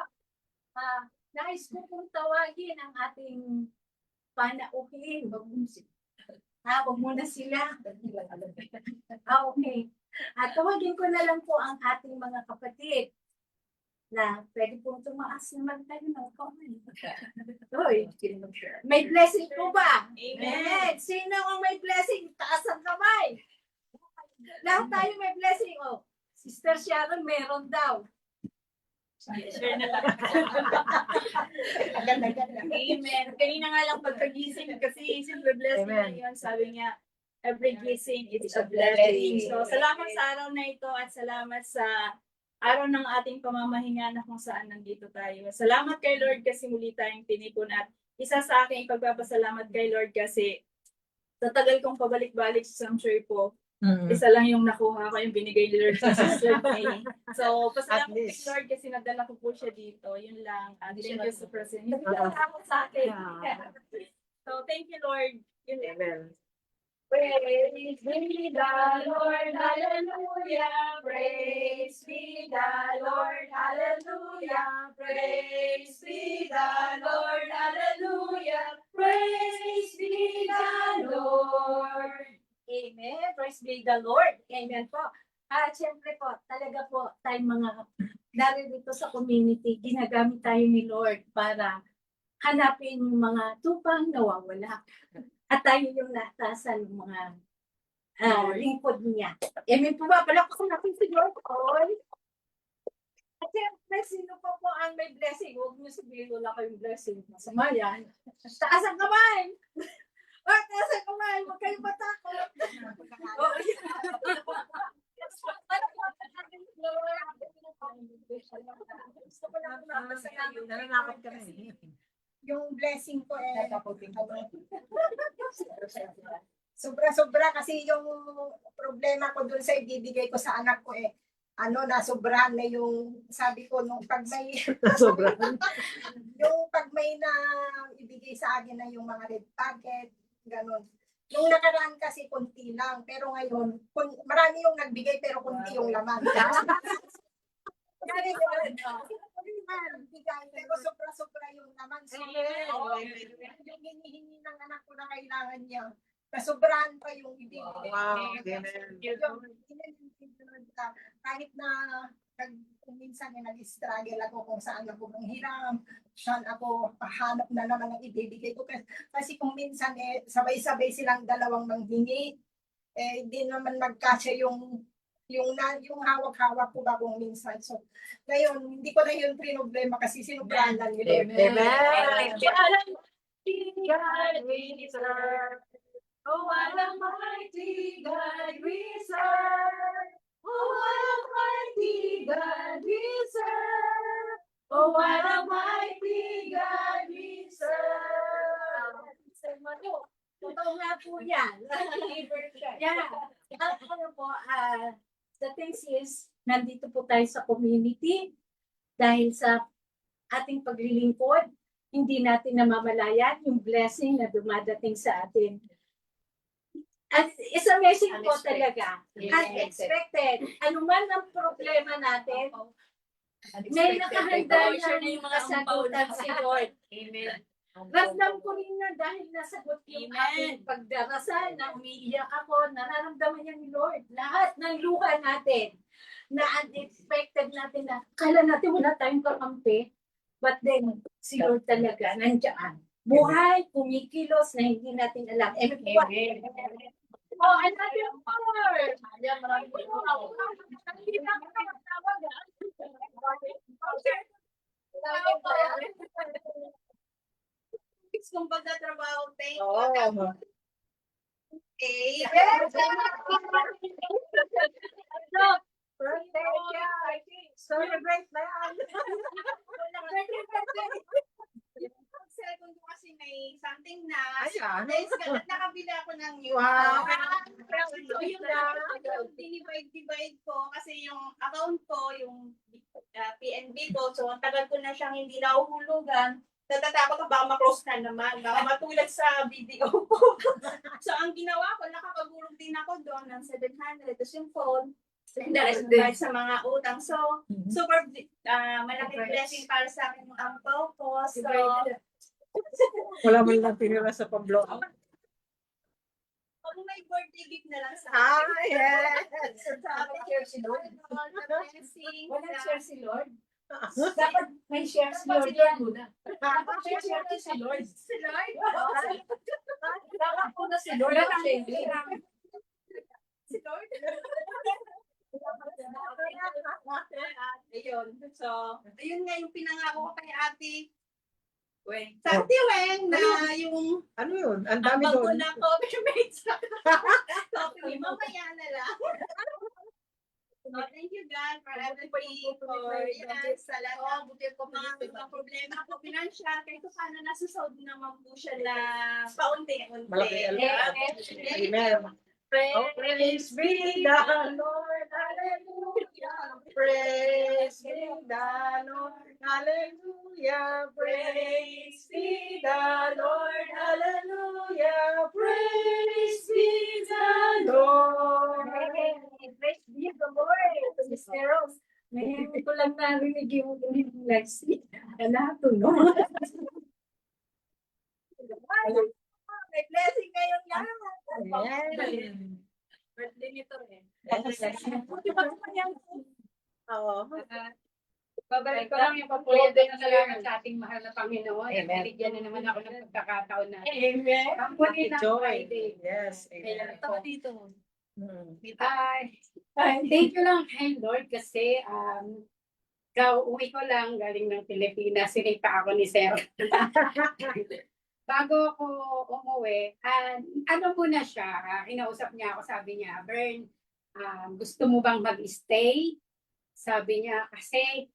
Nais ko pong tawagin ang ating panauhin. Huwag muna sila. Okay. At tawagin ko na lang po ang ating mga kapatid na pwede pong tumaas naman tayo ng comment. Uy, may blessing po ba? Amen. Sino ang may blessing? Taas ang kamay. Lahat tayo may blessing. Oh, Sister Sharon, meron daw. Share na lang. Amen. Kanina nga lang pagkagising kasi simple blessing na yun. Sabi niya, every gising is a blessing. So, salamat sa araw na ito at salamat sa araw ng ating pamamahinga na kung saan nandito tayo. Salamat kay Lord kasi muli tayong tinipon at isa sa aking pagpapasalamat kay Lord kasi sa tagal kong pabalik-balik sa sanctuary po, isa lang yung nakuha ko, yung binigay ni Lord sa Sister May. So, pasalamat kay Lord kasi nadala ko po siya dito. Yun lang. Thank you sa present. Hindi ako sa akin. So, thank you, Lord. Yun lang. Amen. Praise be the Lord, hallelujah. Praise be the Lord, hallelujah. Praise be the Lord, hallelujah. Praise be the Lord. Amen. Praise be the Lord. Amen po. At syempre po, talaga po tayong mga narito sa community, ginagamit tayo ni Lord para hanapin yung mga tupang nawawala. At tayo yung natasan ng mga lingkod niya. May pumapalakpak natin si Lord. At siyempre, sino pa po ang may blessing? Huwag niyo sabihin wala kayong blessing. Masama yan. Taas ang kamay! Taas ang kamay! Huwag kayong matakot! Nananakot ka rin. Yung blessing ko sobra-sobra kasi yung problema ko dun sa ibibigay ko sa anak ko nasobrahan na yung sabi ko nung pag may yung pag may na ibigay sa akin na yung mga red packet, ganun. Yung nakaraan kasi kunti lang, pero ngayon marami yung nagbigay pero kunti yung laman. Pero sobra-sobra yung naman. So, yung hinihingi ng anak ko na kailangan niya, kasobrahan pa yung ibibigay. Kahit na kung minsan nag-struggle ako kung saan ako manghiram, saan ako pahanap na naman ang ibibigay ko. Kasi kung minsan sabay-sabay silang dalawang manghingi, di naman magkasya yung hawak-hawak ko bagong minsan. So, ngayon, hindi ko na yun problema kasi sinubrahan lang nila. Amen. God we serve. Oh, what a mighty God we serve. Oh, what a mighty God we serve. Oh, what a mighty God we serve. Totoo nga po yan. Yeah. Ano po, the thing is, nandito po tayo sa community dahil sa ating paglilingkod, hindi natin namamalayan yung blessing na dumadating sa atin. At it's amazing po talaga. Unexpected. Ano man ang problema natin, may nakahanda na yung mga sagutan si Lord. Amen. Ramdam ko rin na dahil nasagot yung aking pagdarasal na umiiyak ako, nararamdaman niya ni Lord. Lahat ng luha natin na unexpected natin na kala natin wala tayong kakampi. But then, si Lord talaga nandiyan. Buhay, kumikilos na hindi natin alam. Oh, another power. Ayan, maraming power. Kung pagtatrabaho, thank you. Oh. Okay. Celebrate na yan. Cellphone ko kasi may something na. Ayan. Nakabili ako ng new. Wow. So, yung dinivide ko kasi yung account ko, yung PNB ko, so ang tagal ko na siyang hindi nahuhulugan. Natatakot ako baka ma-close na naman. Baka matulad sa video ko. So, ang ginawa ko, nakapagulog din ako doon ng 700. Tapos yung phone, dahil sa mga utang. So, super malaking blessing para sa akin yung ampaw ko. So, Wala man lang tinira sa pablo. kung may birthday gift na lang sa Yes. Share si Lord. blessing. Walang share si Lord. Dapat may share si Lord yan muna. Dapat may share si Lord. Si Lord. Dapat po na si Lord ang share. Si Lord. Ayun. So, ayun nga yung pinangako ko kay ate. Sa ate Wen na yung Ano yun? Ang dami bago doon. na coffee mates. Coffee, mamaya na lang. So, thank you God for everything, for yan, sa lahat ng mga problema ko, financial, kahit kung paano nasa Saudi naman po siya na paunti-unti. Malaki Amen. Praise be the Lord. Hallelujah. Praise be the Lord. Hallelujah. Praise be the Lord. Hallelujah. Praise be the Lord. Praise be the Lord. Sister Rose, ngayon ko lang narinig yung Lexi. Kala to, no? May blessing ngayon lang. Amen. Birthday nito eh. Oo. Babalik ko lang yung papulito na salamat sa ating mahal na Panginoon. At binigyan na naman ako ng pagkakataon na. Amen. Ang huli ng Joy. Friday. Yes. Kaya Amen. ito dito. Mm. Thank you lang kay Lord kasi kauwi ko lang galing ng Pilipinas. Sinita ako ni Sir. Bago ako umuwi, ano muna siya, inausap niya ako, sabi niya, Bern, gusto mo bang mag-stay? Sabi niya, kasi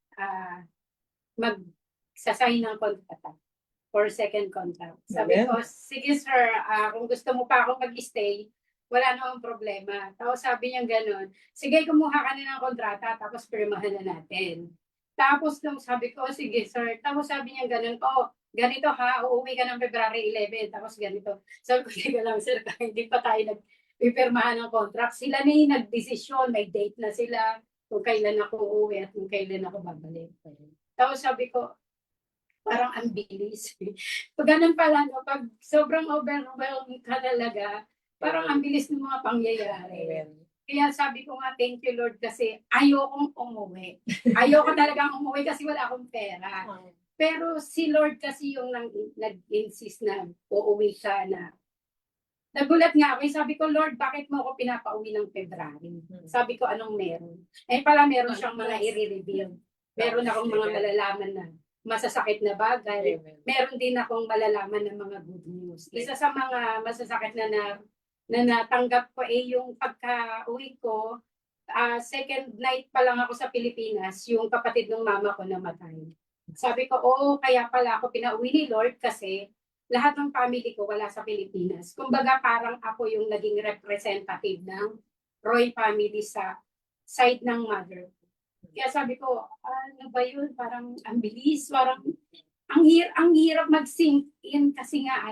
mag-sasign ng contract for second contract. Sabi ko, sige sir, kung gusto mo pa akong mag-stay, wala namang problema. Tapos sabi niya gano'n, sige, kumuha ka na ng kontrata, tapos pirmahan na natin. Tapos nung sabi ko, sige sir, tapos sabi niya gano'n, ganito ha, uuwi ka ng February 11, tapos ganito. Sabi ko, sige lang sir, hindi pa tayo nagpipirmahan ng contract. Sila na yung nagdesisyon, may date na sila, kung kailan ako uuwi at kung kailan ako babalik. Tapos sabi ko, parang ang bilis. Pag ganun pala, no, pag sobrang overwhelmed ka talaga, parang ang bilis ng mga pangyayari. Amen. Kaya sabi ko nga, thank you Lord kasi ayokong umuwi. Ayoko talagang umuwi kasi wala akong pera. Pero si Lord kasi yung nag-insist na uuwi ka na. Nagulat nga ako. Sabi ko, Lord, bakit mo ako pinapauwi ng February? Sabi ko, anong meron? Pala meron siyang mga i-reveal. Meron akong mga malalaman na masasakit na bagay. Amen. Meron din akong malalaman ng mga good news. Isa sa mga masasakit na natanggap ko yung pagka-uwi ko, second night pa lang ako sa Pilipinas, yung kapatid ng mama ko namatay. Sabi ko, kaya pala ako pinauwi ni Lord kasi lahat ng family ko wala sa Pilipinas. Kumbaga parang ako yung naging representative ng Roy family sa side ng mother. Kaya sabi ko, ano ba yun? Parang ang bilis, parang ang hirap mag-sink in kasi nga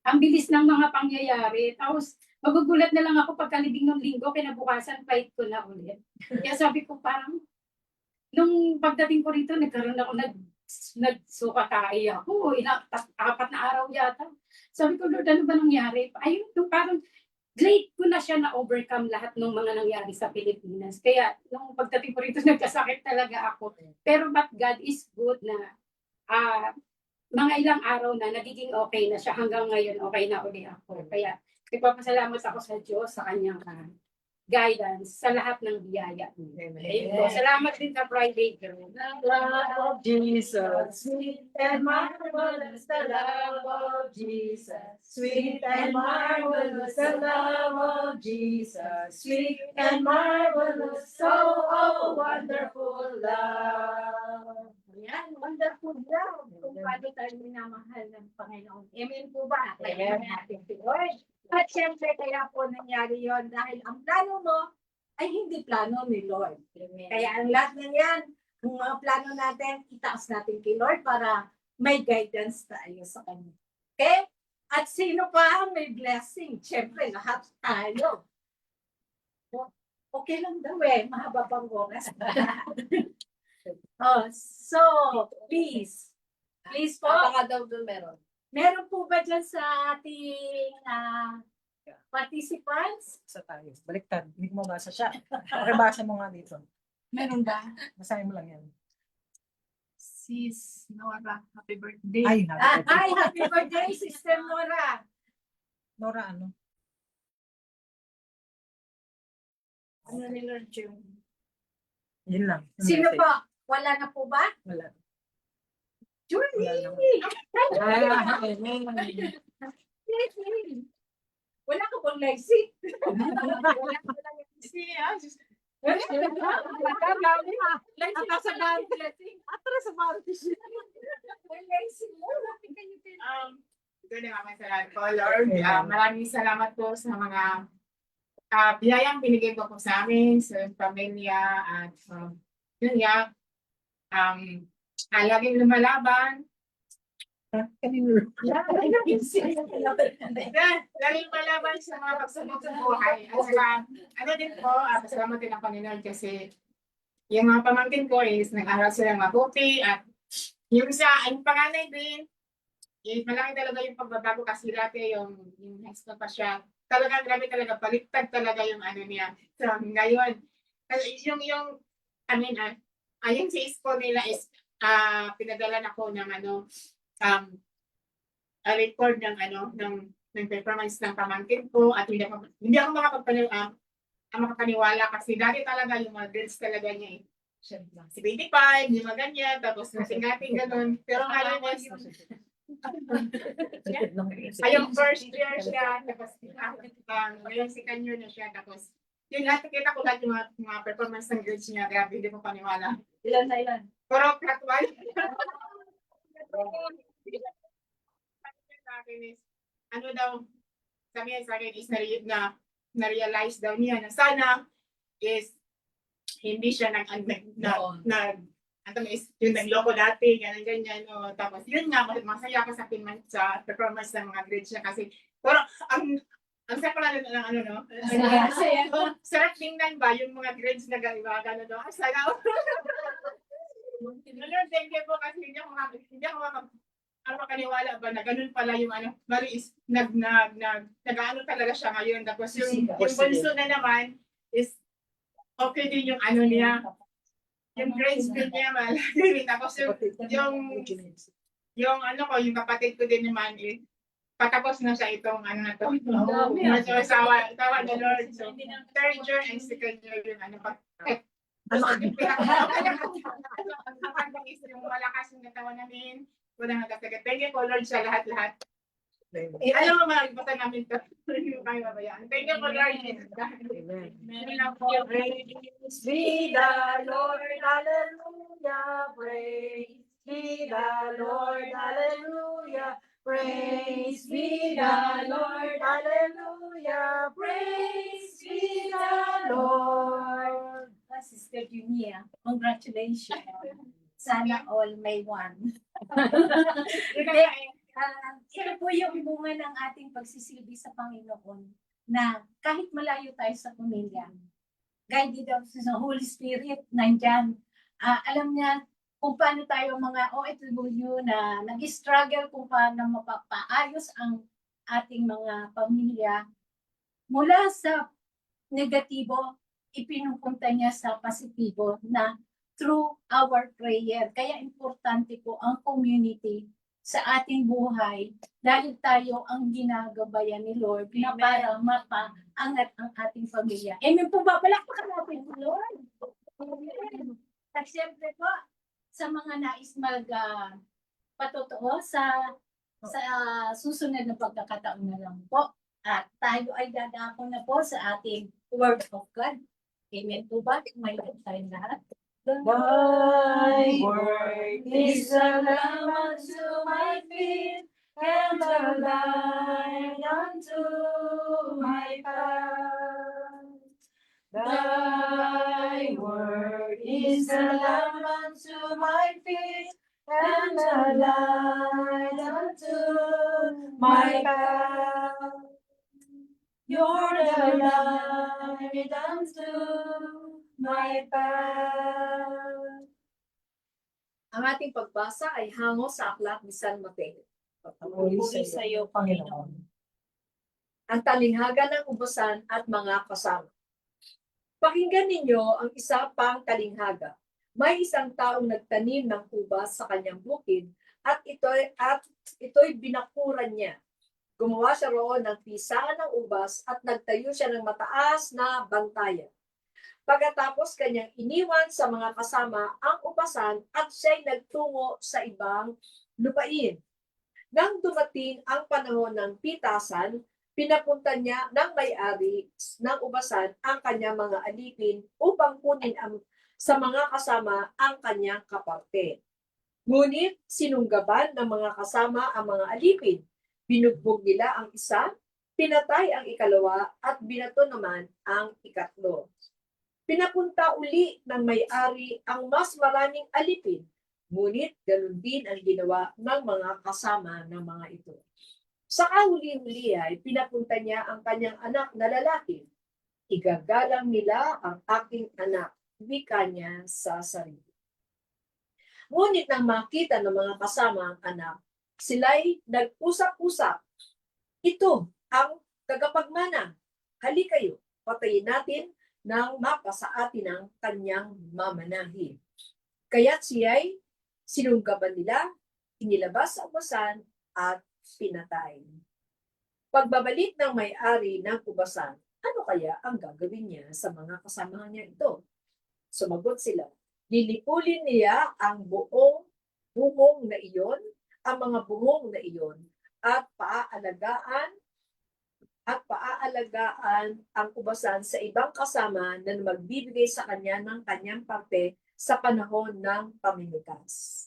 ang bilis ng mga pangyayari. Tapos magugulat na lang ako pagkalibing ng linggo, kinabukasan flight ko na ulit. Kaya sabi ko parang nung pagdating ko rito, nagkaroon ako nagsukatay ako. 4 na araw yata. Sabi ko, Lord, ano ba nangyari? Ayun, parang late ko na siya na-overcome lahat ng mga nangyari sa Pilipinas. Kaya nung pagdating ko rito, nagkasakit talaga ako. Pero but God is good na mga ilang araw na nagiging okay na siya. Hanggang ngayon, okay na uli ako. Kaya nagpapasalamat ako sa Diyos sa kanyang guidance sa lahat ng biyaya. Amen. Salamat din sa Friday Girl. Love of Jesus, sweet and marvelous, the love of Jesus. Sweet and marvelous, the love of Jesus. Sweet and marvelous, oh wonderful love. Yan, wonderful love. Kung paano tayo minamahal ng Panginoon. Amen po ba? Amen. Natin si Lord. At syempre, kaya po nangyari yon dahil ang plano mo ay hindi plano ni Lord. Kaya ang lahat ng yan, ang mga plano natin, itaas natin kay Lord para may guidance tayo sa Kanya. Okay? At sino pa ang may blessing? Syempre, lahat tayo. Okay lang daw mahaba pang oras. So, please po. Baka daw doon meron. Meron po ba dyan sa ating participants? Sa tayo. Baliktad. Hindi ko mabasa siya. Pakibasa mo nga dito. Meron ba? Basahin mo lang yan. Sis Nora, happy birthday. Ay, Ay, happy birthday, Sister Nora. Nora, ano? Ano ni Lord June? Yun lang. Yung Sino message. po? Wala na po ba? Wala. Julie! Wala ka bang light-seat? Atras sa party. Good naman salamat po, Lord. Maraming salamat po sa mga biyayang binigay po sa amin, sa pamilya, at yun nga, laging lumalaban. Kanino? Laging lumalaban sa mga pagsubok sa buhay. At saka, ano din po, pasalamat din ako ni Lord kasi yung mga pamangkin ko is nag-aral sila mabuti at yung panganay din, malaki talaga yung pagbabago kasi dati yung high school pa siya. Talagang grabe talaga, baliktad talaga yung ano niya. So ngayon, ayun sa school nila is pinadala na ko ng record ng ng performance ng pamangkin ko at hindi ako makapaniwala kasi dati talaga yung mga girls talaga niya eh. 75, yung mga ganyan, tapos nating ganun. Pero ngayon is, ayong first year siya, tapos ngayon second year na siya, tapos yun lahat kita ko lahat yung mga performance ng girls niya, grabe, hindi mo paniwala. Ilan na ilan? Pero katwal. Sa akin is, ano daw, sabi sa akin is na-realize daw niya na sana is hindi siya yung nagloko dati, ganyan. O, tapos yun nga, masaya ako sa performance ng mga grades niya kasi, pero ang sarap pala ng sarap tingnan ba yung mga grades na gano'n, no? Sana, Lord, thank you po kasi hindi ako makaniwala ba na ganun pala yung bali is nag-ano talaga siya ngayon, tapos yung bunso na naman is okay din yung niya, yung grades din niya malaki, tapos yung yung kapatid ko din naman is patapos na siya itong na to. Tawa na Lord. So, third year and second year yung yung malakas yung natawan namin. Walang nagkakagat. Thank you po Lord sa lahat-lahat. Alam mo mga ibatan namin ito. Hindi mo kayo mabayaan. Thank you po Lord. Praise be the Lord, hallelujah. Praise be the Lord, hallelujah. Praise be the Lord, hallelujah. Praise be the Lord. Sister Junia, congratulations. Sana all may one. Ito po yung bunga ng ating pagsisilbi sa Panginoon na kahit malayo tayo sa pamilya, guided of the Holy Spirit, nandyan. Alam niya kung paano tayo mga OFW na nag-struggle kung paano mapapaayos ang ating mga pamilya mula sa negatibo, ipinupunta niya sa positibo na through our prayer. Kaya importante po ang community sa ating buhay dahil tayo ang ginagabayan ni Lord na para mapaangat ang ating pamilya. Amen po ba? Palakpakan natin po, Lord. Amen. At siyempre po, sa mga nais patotoo sa susunod na pagkakataon na lang po. At tayo ay dadako na po sa ating Word of God. Amen po ba? May tayo lahat. Thy word is a lamp unto my feet and a light unto my path. Thy word is a lamp unto my feet and a light unto my path. You're the light unto my path. Ang ating pagbasa ay hango sa aklat ni San Mateo. Puri sa iyo, Panginoon. Ang talinghaga ng ubusan at mga kasama. Pakinggan ninyo ang isa pang talinghaga. May isang taong nagtanim ng ubas sa kanyang bukid at ito'y binakuran niya. Gumawa siya roon ng pisaan ng ubas at nagtayo siya ng mataas na bantayan. Pagkatapos kanyang iniwan sa mga kasama ang ubasan at siya'y nagtungo sa ibang lupain. Nang dumating ang panahon ng pitasan, pinapunta niya ng may-ari ng ubasan ang kanyang mga alipin upang kunin sa mga kasama ang kanyang kaparte. Ngunit sinunggaban ng mga kasama ang mga alipin. Binugbog nila ang isa, pinatay ang ikalawa at binato naman ang ikatlo. Pinapunta uli ng may-ari ang mas maraming alipin, ngunit ganun din ang ginawa ng mga kasama ng mga ito. Sa kahuli-huli ay pinapunta niya ang kanyang anak na lalaki. Igagalang nila ang aking anak, wika niya sa sarili. Ngunit nang makita ng mga kasama ang anak, sila'y nag-usap-usap. Ito ang tagapagmana. Hali kayo, patayin natin nang mapa sa atin ang kanyang mamanahin. Kaya't siya'y sinunggaban nila, inilabas sa ubasan at pinatay. Pagbabalik ng may-ari ng ubasan, ano kaya ang gagawin niya sa mga kasamahan niya ito? Sumagot sila, lilipulin niya ang buong bungong na iyon, ang mga bungong na iyon, at paaalagaan ang ubasan sa ibang kasama na magbibigay sa kanya ng kanyang parte sa panahon ng pamimikas.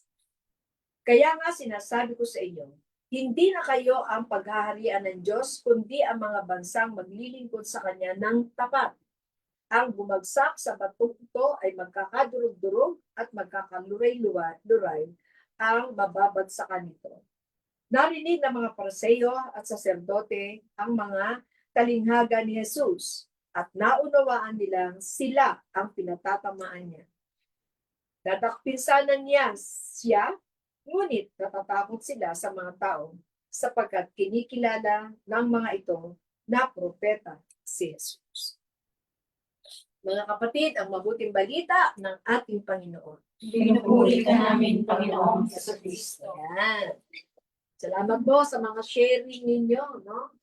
Kaya nga sinasabi ko sa inyo, hindi na kayo ang paghaharian ng Diyos, kundi ang mga bansang maglilingkod sa Kanya ng tapat. Ang bumagsak sa batong ito ay magkakadurog-durog at magkakaluray-luray ang mababagsakan nito. Narinig ng mga Pariseo at saserdote ang mga talinghaga ni Jesus at naunawaan nilang sila ang pinatatamaan niya. Dadakpinsanan niya siya, ngunit natatakot sila sa mga tao sapagkat kinikilala ng mga ito na propeta si Jesus. Mga kapatid, ang mabuting balita ng ating Panginoon. Pinupuri ka namin, Panginoong Jesucristo. Ayan. Salamat po sa mga sharing ninyo, no?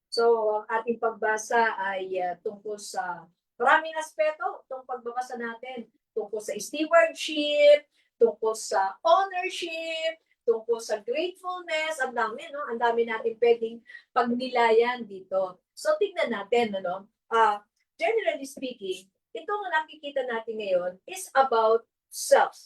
So, ang ating pagbasa ay tungkol sa maraming aspeto itong pagbabasa natin. Tungkol sa stewardship, tungkol sa ownership, tungkol sa gratefulness, ang dami, no? Ang dami natin pwedeng pagnilayan dito. So, tignan natin, ano? Generally speaking, itong nakikita natin ngayon is about self.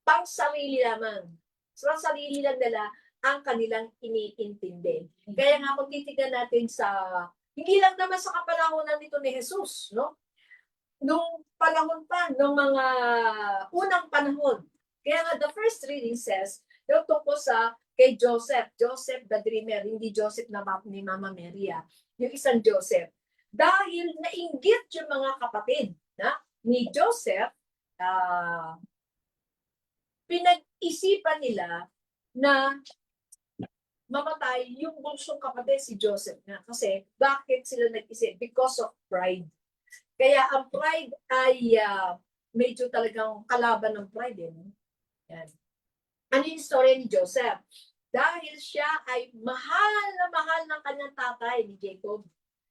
Pang-sarili lamang. So, sarili lang nila ang kanilang iniintindi. Kaya nga kung titignan natin sa, hindi lang naman sa kapanahonan nito ni Jesus, no? Nung panahon pa, nung mga unang panahon. Kaya nga, the first reading says, yung tungkol sa kay Joseph the dreamer, hindi Joseph na ni Mama Maria, yung isang Joseph. Dahil nainggit yung mga kapatid ni Joseph, pinag-isipan nila na mamatay yung bunsong kapatid si Joseph na. Kasi bakit sila nag-isip? Because of pride. Kaya ang pride ay medyo talagang kalaban ng pride. Yan. Ano yung story ni Joseph? Dahil siya ay mahal ng kanyang tatay ni Jacob,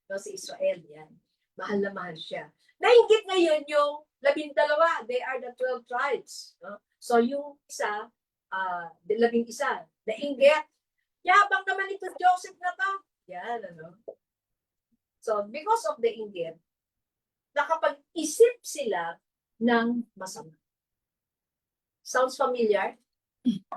no, si Israel. Yan. Mahal na mahal siya. Nainggit ngayon yung 12, they are the 12 tribes. No? So yung isa, 11, nainggit. Yabang naman ito Joseph na to. Yan, ano. So because of the inggit, nakapag-isip sila ng masama. Sounds familiar?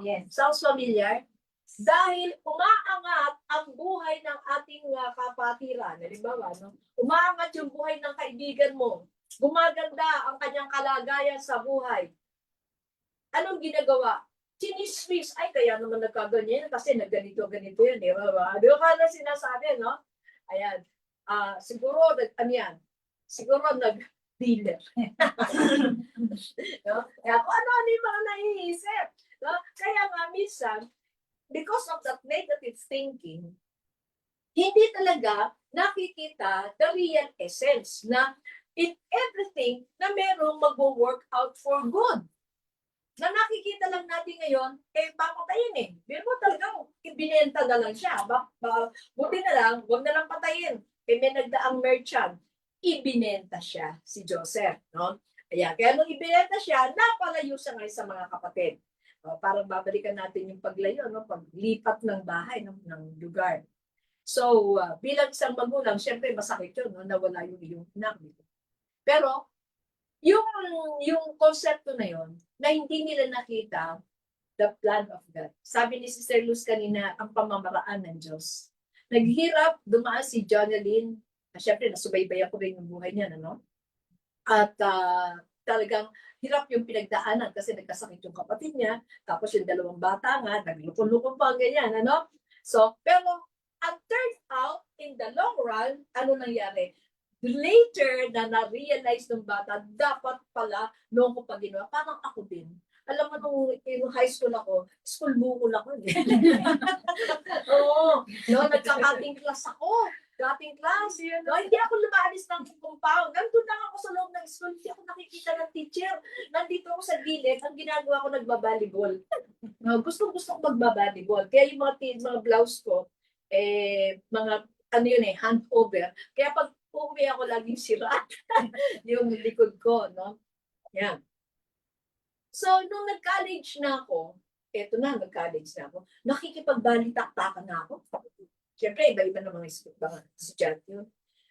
Yes. Sounds familiar? Dahil umaangat ang buhay ng ating kapatiran. Halimbawa, no? Umaangat yung buhay ng kaibigan mo. Gumaganda ang kanyang kalagayan sa buhay. Anong ginagawa? Chinismis, ay kaya naman nagkaganyan kasi nagganito yan. Di ba? Di ba na sinasabi, no? Ayan. Siguro, siguro nag-dealer. No? Kaya kung ano yung mga naiisip. No? Kaya nga minsan, because of that negative thinking, hindi talaga nakikita the real essence na in everything na merong mag-work out for good. Na nakikita lang natin ngayon, papatayin Pero talagang ibinenta na lang siya. Buti na lang, huwag na lang patayin. May nagdaang merchant, ibinenta siya si Joseph. No? Kaya nung ibinenta siya, napalayo siya ngayon sa mga kapatid. Parang babalikan natin yung paglayo, no? Paglipat ng bahay, ng lugar. So, bilang isang magulang, syempre masakit yun, no? Nawala yung iyong anak. Pero, yung konsepto na yon na hindi nila nakita the plan of God. Sabi ni Sister Luz kanina, ang pamamaraan ng Diyos. Naghirap, dumaan si Jonalyn. Siyempre, nasubaybayan ko rin yung buhay niya, no? At talagang hirap yung pinagdaanan kasi nagkasakit yung kapatid niya. Tapos yung dalawang bata nga, naglukon-lukon pa, ganyan, ano? So, pero, ang turned out, in the long run, ano nangyari? Later na na-realize ng bata, dapat pala noong ko pa ginawa. Parang ako din. Alam mo, nung high school ako, school bukol ako. Oo. No, nagka-cutting class ako. dating class. No, hindi ako lumaalis ng compound. Nandun lang ako sa loob ng school. Hindi ako nakikita ng teacher. Nandito ako sa gilid. Ang ginagawa ko, nagbabalibol. No, gusto ko magbabalibol. Kaya yung mga blouse ko, mga, ano yun hand over. Kaya pag uuwi ako, laging sira yung likod ko, no? Yan. So, nung nag-college na ako, nag-college na ako, nakikipagbalitaktakan na ako. Siyempre, iba-iba ng mga estudyante yun.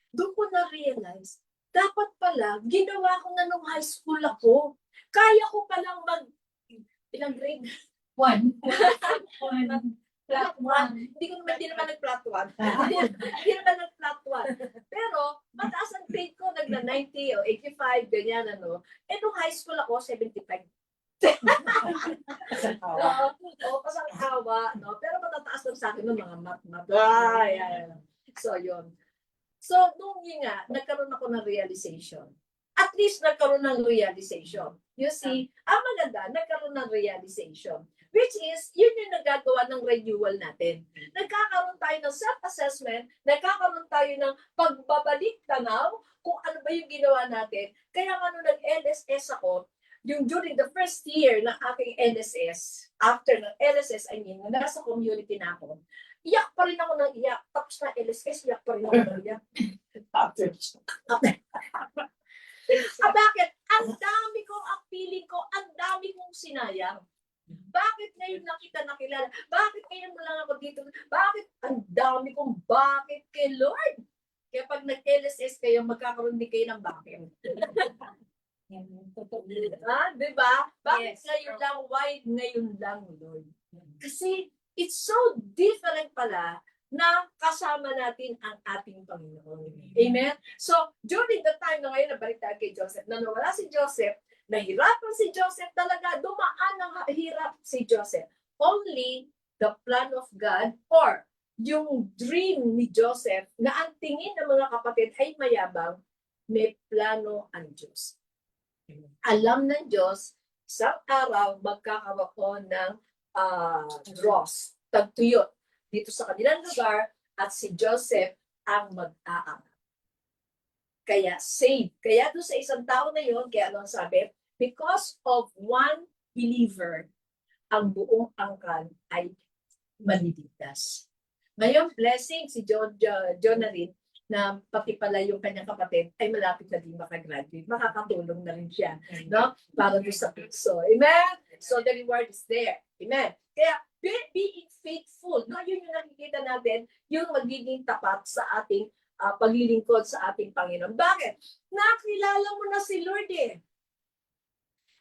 Doon ko na-realize, dapat pala, ginawa ko na nung high school ako. Kaya ko palang ilang grade? One. Flat one. Hindi naman nag-flat one. Hindi naman nag-flat one. Pero, mataas ang grade ko, nagna-90 o 85, ganyan, ano. Nung high school ako, 75. Pasang hawa, no? Pero matataas lang sa akin ng mga math. So, yun. So, nung yun nga, nagkaroon ako ng realization. At least nagkaroon ng realization. You see, ang maganda, nagkaroon ng realization. Which is, yun yung nagagawa ng renewal natin. Nagkakaroon tayo ng self-assessment, nagkakaroon tayo ng pagbabalik tanaw kung ano ba yung ginawa natin. Kaya nga nung nag-LSS ako, yung during the first year ng aking LSS, after ng LSS, nung nasa community na ako, iyak pa rin ako ng iyak. Tapos na LSS, iyak pa rin ako ng iyak. Bakit? Ang feeling ko, ang dami kong sinayang. Bakit ngayon nakilala? Bakit ngayon mo lang ako dito? Bakit? Ang dami kong bakit kay Lord? Kaya pag nag-LSS kayo, magkakaroon din kayo ng bakit. Diba? Bakit ngayon lang? Why ngayon lang, Lord? Kasi it's so different pala na kasama natin ang ating Panginoon. Amen? So, during the time na ngayon, nabalik tayo kay Joseph, na nawala si Joseph, nahirapan si Joseph talaga, dumaan ang hirap si Joseph. Only the plan of God or yung dream ni Joseph na ang tingin ng mga kapatid ay mayabang, may plano ang Diyos. Alam ng Diyos, isang araw magkakaroon ng dross, tagtuyot dito sa kanilang lugar at si Joseph ang mag-aang. Kaya saved. Kaya doon sa isang tao na yun, kaya anong sabi? Because of one believer, ang buong angkan ay maliligtas. Ngayon, blessing si Jonathan na pati pala yung kanyang kapatid ay malapit na din makagraduate. Makakatulong na rin siya, no? Para doon sa puso. Amen? So the reward is there. Amen? Kaya being faithful, no? Yun yung nakikita natin, yung magiging tapat sa ating paglilingkod sa ating Panginoon. Bakit? Nakilala mo na si Lord eh.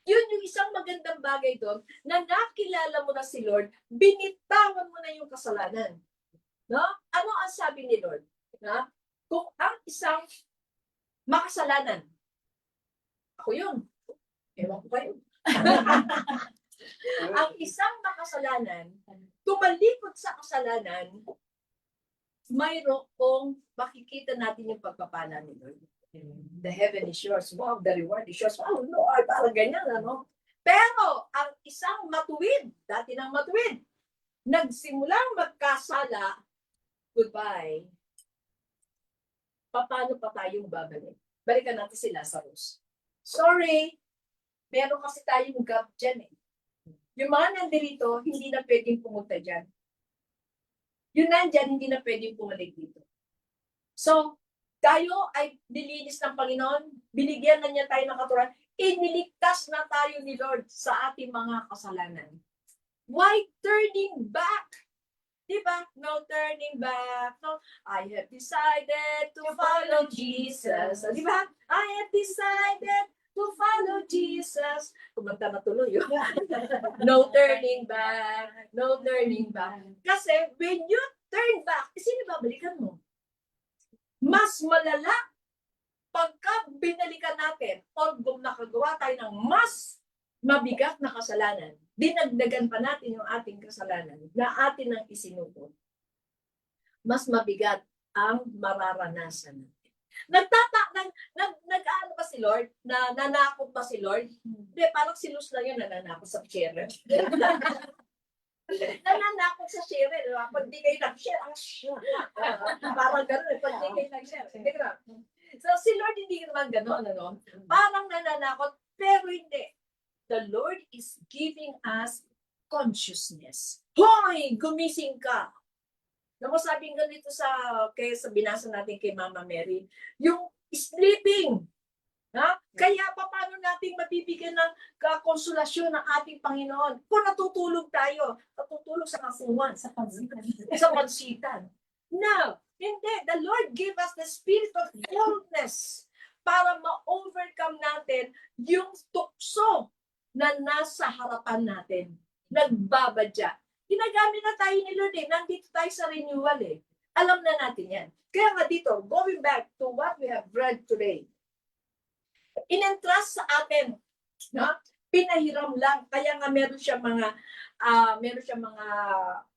Yun yung isang magandang bagay doon, na nakilala mo na si Lord, binitawan mo na yung kasalanan. No? Ano ang sabi ni Lord? Na? Kung ang isang makasalanan, ako yun. Ewan ko kayo. Ang isang makasalanan, tumalikod sa kasalanan, mayroong makikita natin yung pagpapala ni Lord. The heaven is yours. Wow, the reward is yours. Wow, Lord, parang ganyan, ano? Pero, ang isang matuwid, dati ng matuwid, nagsimulang magkasala, goodbye. Paano pa tayong babalik? Balikan natin si Lazarus. Sorry, meron kasi tayong gap dyan eh. Yung mga nandirito, hindi na pwedeng pumunta dyan. Yung nandyan, hindi na pwedeng pumalik dito. So, tayo ay nilinis ng Panginoon, binigyan na niya tayo ng katuruan, iniligtas na tayo ni Lord sa ating mga kasalanan. Why turning back? Diba? No turning back. No, I have decided to follow Jesus. Diba? I have decided to follow Jesus. Kumanta na tuloy yun. No turning back. No turning back. Kasi when you turn back, sino babalikan mo? Mas malala pagka binalikan natin o nakagawa tayo ng mas mabigat na kasalanan, dinagdagan pa natin yung ating kasalanan na atin ang isinuko, mas mabigat ang mararanasan natin. Nag-ano ba si Lord? Nanakot ba si Lord? Hindi, parang si Luz lang yun nananakot sa chair. Nananakot sa share, di ba? Pag di kayo nag-share, parang gano'n, pag di kayo nag-share. Di ba? So, si Lord hindi naman gano'n, ano? Parang nananakot, pero hindi. The Lord is giving us consciousness. Hoy, gumising ka! Naku, sabi nga dito sa binasa natin kay Mama Mary, yung sleeping. Ha? Kaya paano natin mabibigyan ng konsolasyon ng ating Panginoon kung natutulog tayo, natutulog sa kafuan, Sa pansitan. sa pansitan. No, hindi. The Lord gave us the spirit of fullness para ma-overcome natin yung tukso na nasa harapan natin. Nagbabadya. Ginagamit na tayo ni Lord eh. Nandito tayo sa renewal eh. Alam na natin yan. Kaya nga dito, going back to what we have read today, in-entrust sa atin, no? Pinahiram lang. Kaya nga meron siyang mga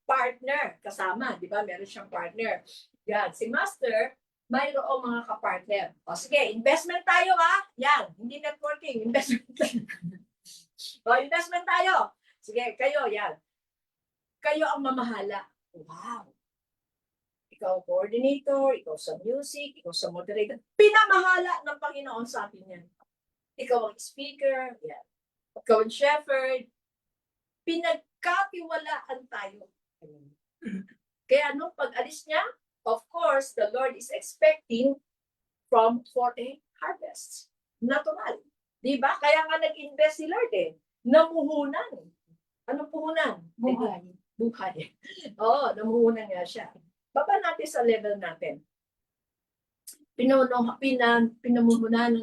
partner kasama, di ba? Meron siyang partner. Yan, si Master, mayroong mga kapartner. O sige, investment tayo ha. Yan, hindi networking, investment. O, investment tayo. Sige, kayo, yan. Kayo ang mamahala. Wow. Ikaw coordinator, ikaw sa music, ikaw sa moderator. Pinamahala ng Panginoon sa atin yan. Ikaw ang speaker, yan. Ikaw ang shepherd. Pinagkatiwalaan tayo. Kaya nung pag-alis niya, of course, the Lord is expecting for a harvest. Natural. Di ba? Kaya nga nag-invest si Lord eh. Namuhunan. Anong puhunan? Buhay. Buhay. Oo, namuhunan nga siya. Baba natin sa level natin. Pinamuhunanan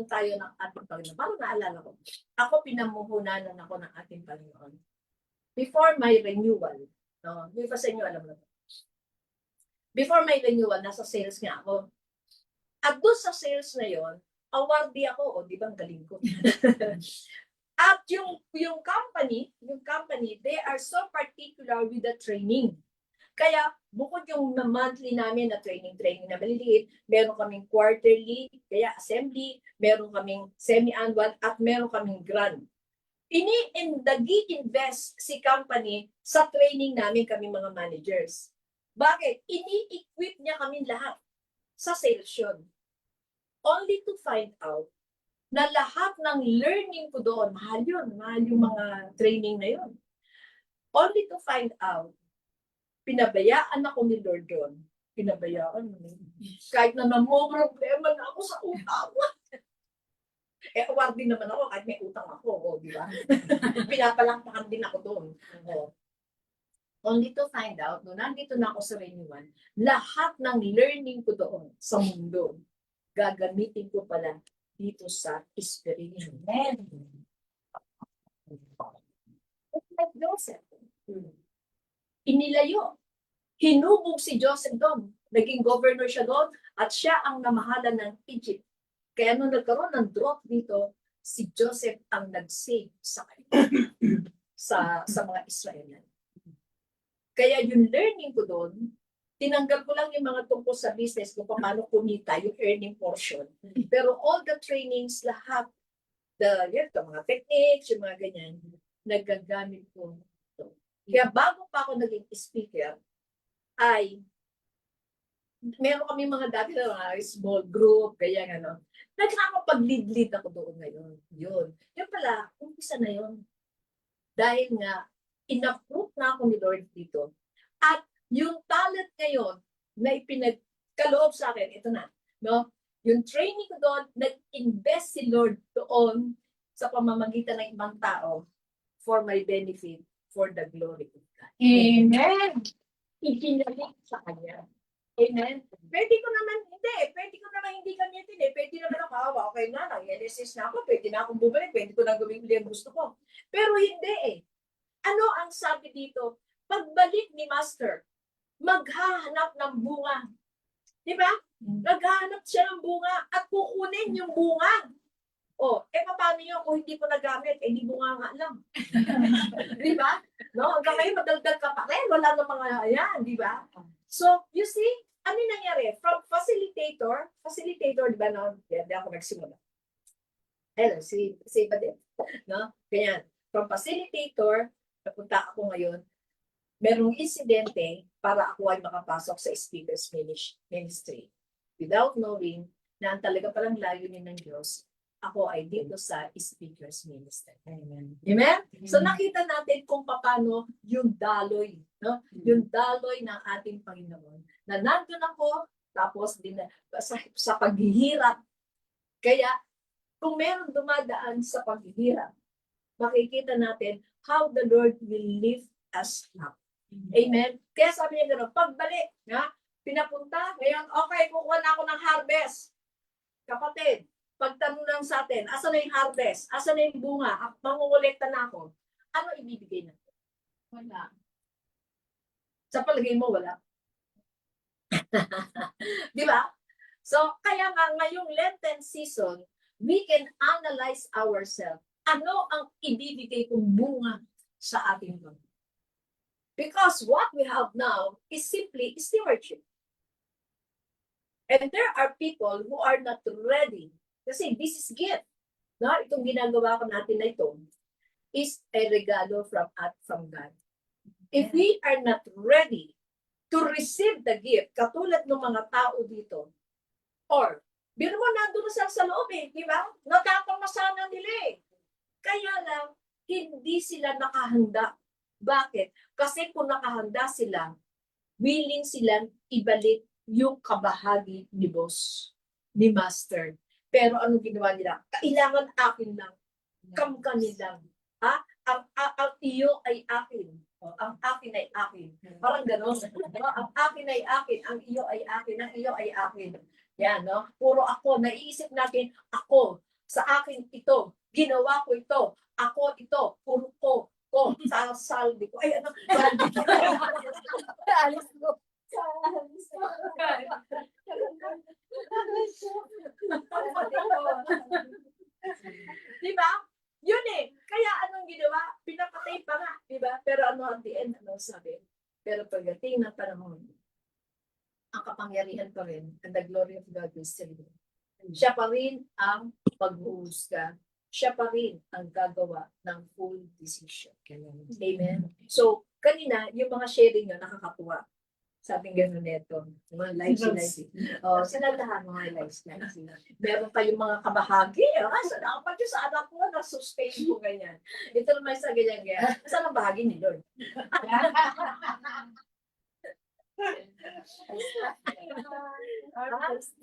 tayo ng ating Panginoon. Parang naalala ko. Ako pinamuhunanan ako ng ating Panginoon. Before my renewal. No? Yung pa sa inyo, alam na. Before my renewal, nasa sales nga ako. At doon sa sales na yon, awardee ako. O, di ba ang galing ko? At yung company, they are so particular with the training. Kaya, bukod yung monthly namin na training na maliliit, meron kaming quarterly, kaya assembly, meron kaming semi-annual, at meron kaming grand. Nag-i-invest si company sa training namin kami mga managers. Bakit? Ini-equip niya kami lahat sa sales yun. Only to find out na lahat ng learning ko doon, mahal yun, mahal yung mga training na yun. Only to find out, pinabayaan ako ni Lord doon. Pinabayaan. Kahit na problema na ako sa utang. Awarding naman ako kahit may utang ako. Di ba? Pinapalakpakan din ako doon. Only to find out, no, nandito na ako sa renewal, lahat ng learning ko doon sa mundo, gagamitin ko pala dito sa spiritual. Amen. Like Joseph. Inilayo. Hinubog si Joseph doon. Naging governor siya doon at siya ang namahala ng Egypt. Kaya nung nagkaroon ng drought dito, si Joseph ang nag-save sa kanya. sa mga Israelian. Kaya yung learning ko doon, tinanggal ko lang yung mga tungkol sa business kung paano kumita, yung earning portion. Pero all the trainings, lahat, mga techniques, yung mga ganyan, nagagamit ko. Kaya bago pa ako naging speaker, ay meron kami mga dati na mga small group, kaya ano. Nagkakapag-lead ako doon ngayon. Yun pala, umpisa na yun. Dahil nga, in-approve na ako ni Lord dito. At yung talent ngayon na ipinagkaloob sa akin, ito na. No? Yung training ko doon, nag-invest si Lord doon sa pamamagitan ng ibang tao for my benefit, for the glory of God. Amen. Ipinalik sa Kanya. Amen? Pwede ko naman hindi gamitin eh. Pwede naman ako, okay na, nag-LSS na ako, pwede na akong bumalik, pwede ko na gawin uli ang gusto ko. Pero hindi eh. Ano ang sabi dito? Pagbalik ni Master, maghahanap ng bunga. Di ba? Naghahanap siya ng bunga at kukunin yung bunga. Paano yun kung hindi ko nagamit? Hindi bunga nga lang. Di ba? No? Hanggang ngayon, madaldal ka pa rin. Wala na mga ayan, di ba? So, you see, ano nangyari? From facilitator, di ba, no? Hindi ako nagsimula. Ayun, si iba din. No? Kaya, from facilitator, napunta ako ngayon, merong insidente para ako ay makapasok sa speaker's ministry. Without knowing na ang talaga palang layunin ng Diyos, ako ay dito sa speaker's ministry. Amen. Amen? So nakita natin kung paano yung daloy, no? Yung daloy ng ating Panginoon. Na nandun ako, tapos din sa paghihirap. Kaya, kung meron dumadaan sa paghihirap, makikita natin how the Lord will lift us up. Amen? Kaya sabi niya gano'n, pagbalik, na, pinapunta, ngayon, okay, kukuha na ako ng harvest. Kapatid, pagtanong lang sa atin, asa na yung harvest? Asa na yung bunga? Mangungulekta na ako. Ano ibibigay natin? Wala. Sa palagay mo, wala. Di ba? So, kaya nga ngayong Lenten season, we can analyze ourselves. Ano ang ibibigay kong bunga sa ating Lord? Because what we have now is simply stewardship. And there are people who are not ready. Kasi this is gift. No? Itong ginagawa ko natin na ito is a regalo from God. If we are not ready to receive the gift, katulad ng mga tao dito, or, biro mo nandun sa loob di ba? Natapang na nila Kaya lang, hindi sila nakahanda. Bakit? Kasi kung nakahanda sila, willing silang ibalik yung kabahagi ni boss, ni master. Pero anong ginawa nila? Kailangan akin lang. Kamkani lang. Ha? Ang iyo ay akin. Ang akin ay akin. Parang gano'n. Ang akin ay akin. Ang iyo ay akin. Ang iyo ay akin. Yan, no? Puro ako. Naiisip natin, ako. Sa akin ito. Ginawa ko ito. Ako ito. Puro ko. Saldi ko. Ay, ano? Saldi ko. Alis ko. Diba? Yun Kaya anong ginawa? Pinapatay pa nga. Diba? Pero ano at the end, ano sabi? Pero pagdating ng panahon, ang kapangyarihan pa rin, and the glory of God will still be. Siya pa rin ang paghuhusga. Siya pa rin ang gagawa ng full decision. Amen? So, kanina, yung mga sharing nyo, nakakatuwa. Sabing gano'n neto. Mga lives. Sinaldahan mga lives. Meron kayong mga kabahagi. Salamat yun sa anak ko, na-sustain ko ganyan. Ito naman sa ganyan. Saan ang bahagi ni Lord?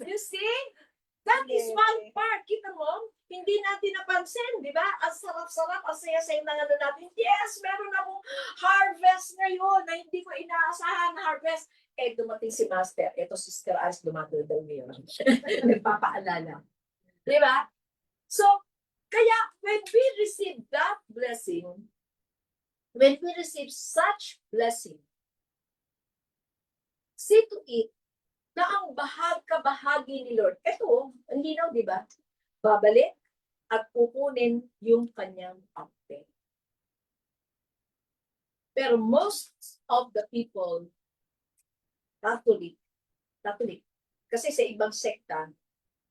You see? That is one part. Kita mo? Hindi natin napansin, di ba? Ang sarap-sarap, ang saya-saya na natin. Yes, meron akong harvest ngayon na hindi ko inaasahan na harvest. Dumating si Master. Ito, Sister Alice, dumating daw ngayon. Nagpapaalala. Di ba? So, kaya, when we receive that blessing, when we receive such blessing, see to it na ang kabahagi ni Lord, ito, ang linaw, di ba? Babalik at kukunin yung kanyang parte. Pero most of the people, Catholic, kasi sa ibang sekta,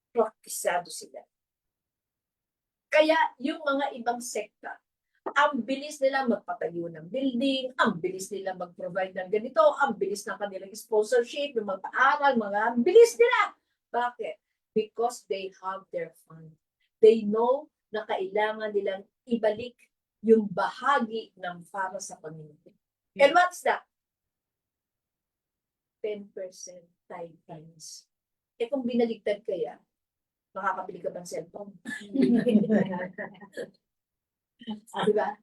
praktisado sila. Kaya yung mga ibang sekta, ang bilis nila magpatayo ng building, ang bilis nila mag-provide ng ganito, ang bilis ng kanilang sponsorship, ng mga paaral, ang bilis nila. Bakit? Because they have their fund. They know na kailangan nilang ibalik yung bahagi ng para sa Panginoon. And what's that? 10% tithes. Kung binaligtad kaya, makakabili ka bang cellphone? Diba?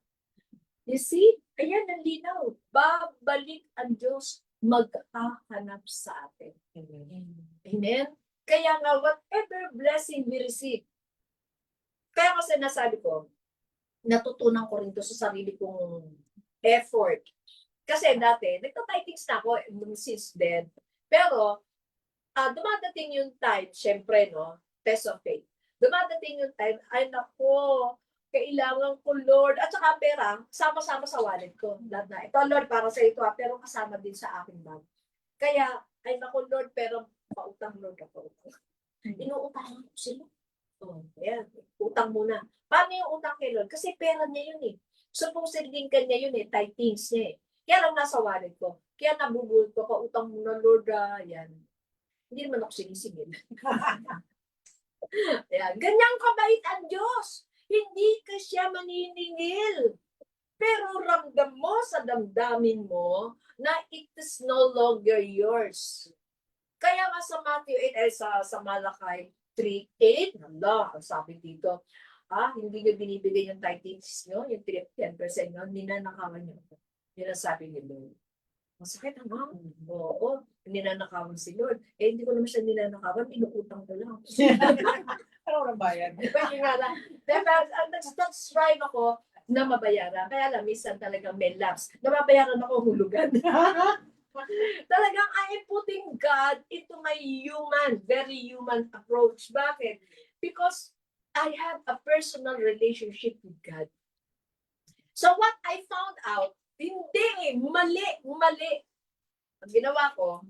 You see? Ayan ang linaw. Babalik ang Diyos maghahanap sa atin. Amen? Kaya nga, whatever blessing we receive, kaya kasi nasabi ko, natutunan ko rin to sa sarili kong effort. Kasi dati, nagtatitings na ako since then. Pero, dumadating yung time, syempre, no? Test of faith. Dumadating yung time, ay nako, kailangan ko, Lord, at saka pera, sama-sama sa wallet ko. Lahat na. Ito, Lord, para sa ito, pero kasama din sa aking bag. Kaya, ay nako, Lord, pero pautang, Lord, ako. Inuutang ko sila. Ayan, utang muna. Paano yung utang kay Lord? Kasi pera niya yun So, supposedly kanya yun titings niya Kaya lang nasa wallet ko. Kaya nabubulto ka, utang mo na, Lord, yan. Hindi naman ako sinisingil. Ayan. Ganyang kabait ang Diyos. Hindi ka siya maniningil. Pero ramdam mo sa damdamin mo na it is no longer yours. Kaya nga sa Matthew 8, ay sa Malakay 3:8, hala, ang sabi dito, hindi nyo binibigay yung tithes nyo, yung 10% nyo, ninanakawan nyo. Yun ang sabi ni Lord. Masakit naman. Oo, ninanakawan si Lord. Hindi ko naman siya ninanakawan, inukutang ko lang. Ano ang bayad? Diba yung nga lang? Nag-strive ako na mabayaran. Kaya lang, minsan talagang may lapse. Nababayaran ako hulugan. Talagang I am putting God into my human, very human approach. Bakit? Because I have a personal relationship with God. So what I found out, hindi, mali. Ang ginawa ko,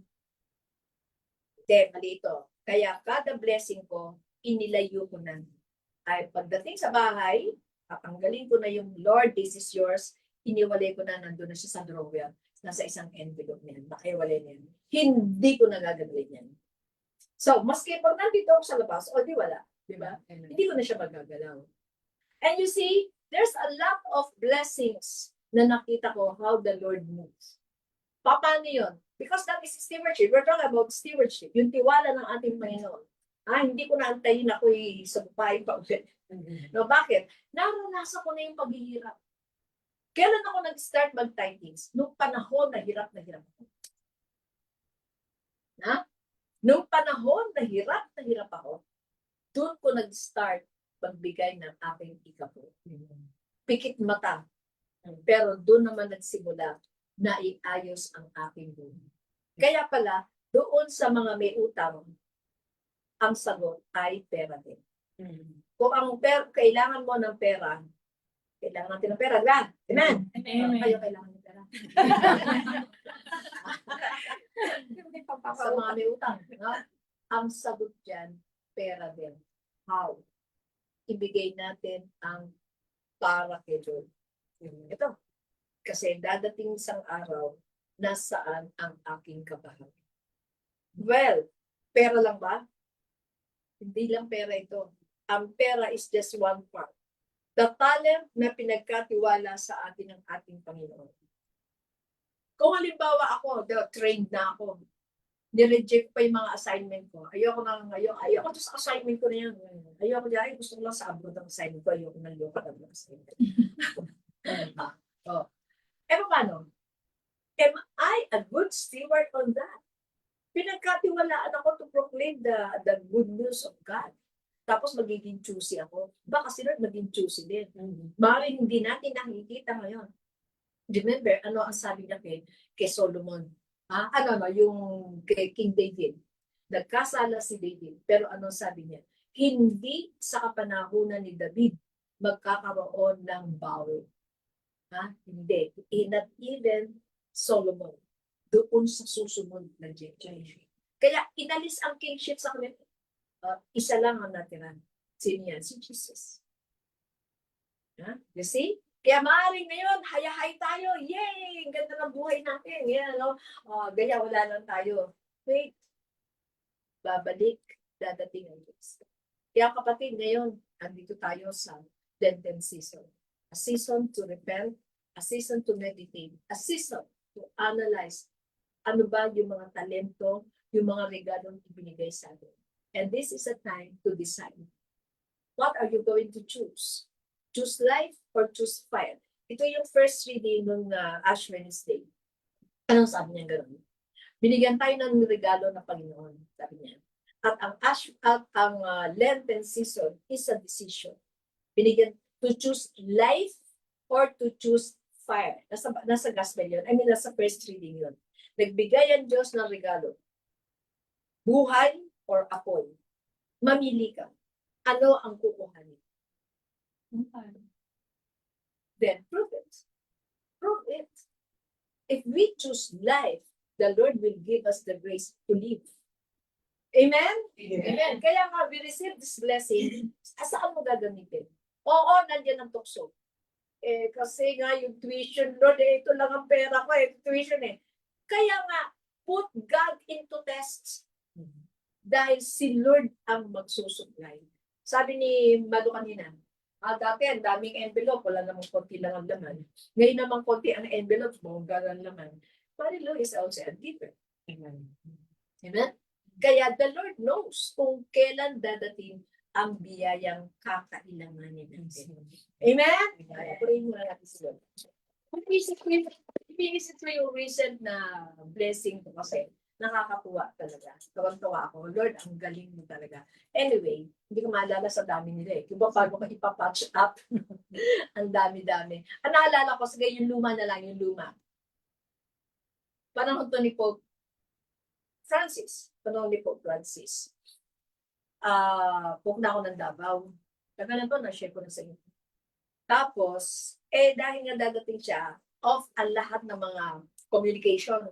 mali ito. Kaya kada blessing ko, inilayo ko na. Ay pagdating sa bahay, tatanggalin ko na yung Lord, this is yours, iniwalay ko na, nandun na siya sa drawer. Nasa isang envelope niyan, nakaiwalay niyan. Hindi ko nagagawin yan. So, maski pag nandito ako sa labas, o di wala, di ba? Hindi ko na siya magagalaw. And you see, there's a lot of blessings na nakita ko how the Lord moves. Paano yun? Because that is stewardship. We're talking about stewardship. Yung tiwala ng ating Panginoon. Hindi ko naantayin ako sa buhay pa ulit. No, bakit? Naranasan ko na yung paghihirap. Kailan ako nag-start mag-tithings? Nung panahon na hirap ako. Nung panahon na hirap ako, doon ko nag-start magbigay ng aking ikapo. Pikit mata. Pero doon naman nagsimula na iayos ang aking buhay. Kaya pala, doon sa mga may utang, ang sagot ay pera din. Kung ang kailangan mo ng pera, kailangan natin ng pera, diba? Amen? Amen. Kayo kailangan ng pera. Sa mga may utang, no? Ang sagot dyan, pera din. How? Ibigay natin ang para kay Lord. Ito. Kasi dadating isang araw, nasaan ang aking kabahayan? Well, pera lang ba? Hindi lang pera ito. Ang pera is just one part. The talent na pinagkatiwala sa atin ng ating Panginoon. Kung halimbawa ako, trained na ako, nireject pa yung mga assignment ko. Ayoko sa assignment ko na yan. Ayoko dyan, gusto ko lang sa abroad ang assignment ko. Ayoko ng assignment. Paano? Am I a good steward on that? Pinagkatiwalaan ako to proclaim the good news of God. Tapos magiging choosy ako. Baka si Lord maging choosy din. Maaaring hindi natin nakikita ngayon. Remember, ano ang sabi niya kay Solomon? Yung kay King David. Nagkasala si David. Pero ano sabi niya? Hindi sa kapanahunan ni David magkakaroon ng bawi. Hindi. Not even Solomon. Doon sa susunod na generation. Kaya inalis ang kingship sa kanila. Isa lang ang natira. Sino yan? Si Jesus. You see? Kaya maaaring ngayon, hayahay tayo. Yay! Ang ganda ng buhay natin. Yan, no? Gaya, wala lang tayo. Wait. Babalik. Dadating ang Diyos. Kaya kapatid, ngayon, andito tayo sa Lenten season. A season to repent. A season to meditate. A season to analyze. Ano ba yung mga talento, yung mga regalong ibinigay sa atin. And this is a time to decide. What are you going to choose? Choose life or choose fire? Ito yung first reading ng Ash Wednesday. Anong sabi niya gano'n? Binigyan tayo ng regalo ng Panginoon, sabi niya. At ang Lenten season is a decision. Binigyan to choose life or to choose fire. Nasa gospel yun. Nasa first reading yun. Nagbigay ang Diyos ng regalo. Buhay or apoy. Mamili ka. Ano ang kukuhanin? Then prove it. Prove it. If we choose life, the Lord will give us the grace to live. Amen? Amen. Kaya nga, we receive this blessing. Saan mo gagamitin? Oo, nandiyan ang tukso. Kasi nga yung tuition, Lord, ito lang ang pera ko, tuition Kaya nga, put God into tests. Dahil si Lord ang magsusupply. Sabi ni Malu kanina, dati ang daming envelope, wala namang konti lang ang laman. Ngayon naman konti ang envelope, bongga ang laman. But the Lord is also a giver. Amen? Kaya the Lord knows kung kailan dadating ang biyayang kakailanganin natin. Amen? Kaya pray muna natin si Lord. Ipinisip ko yung recent na blessing ko kasi nakakatuwa talaga. Tawang-tawa ako. Lord, ang galing mo talaga. Anyway, hindi ko maalala sa dami nila Kung bago ko ipapatch up, ang dami-dami. Ang naalala ko, sige, yung luma na lang, yung luma. Panahon to ni Pope Francis. Panahon ni Pope Francis. Pope na ako ng Davao. Tagal na to, na-share ko na sa inyo. Tapos, dahil nga dadating siya, off ang lahat ng mga communication.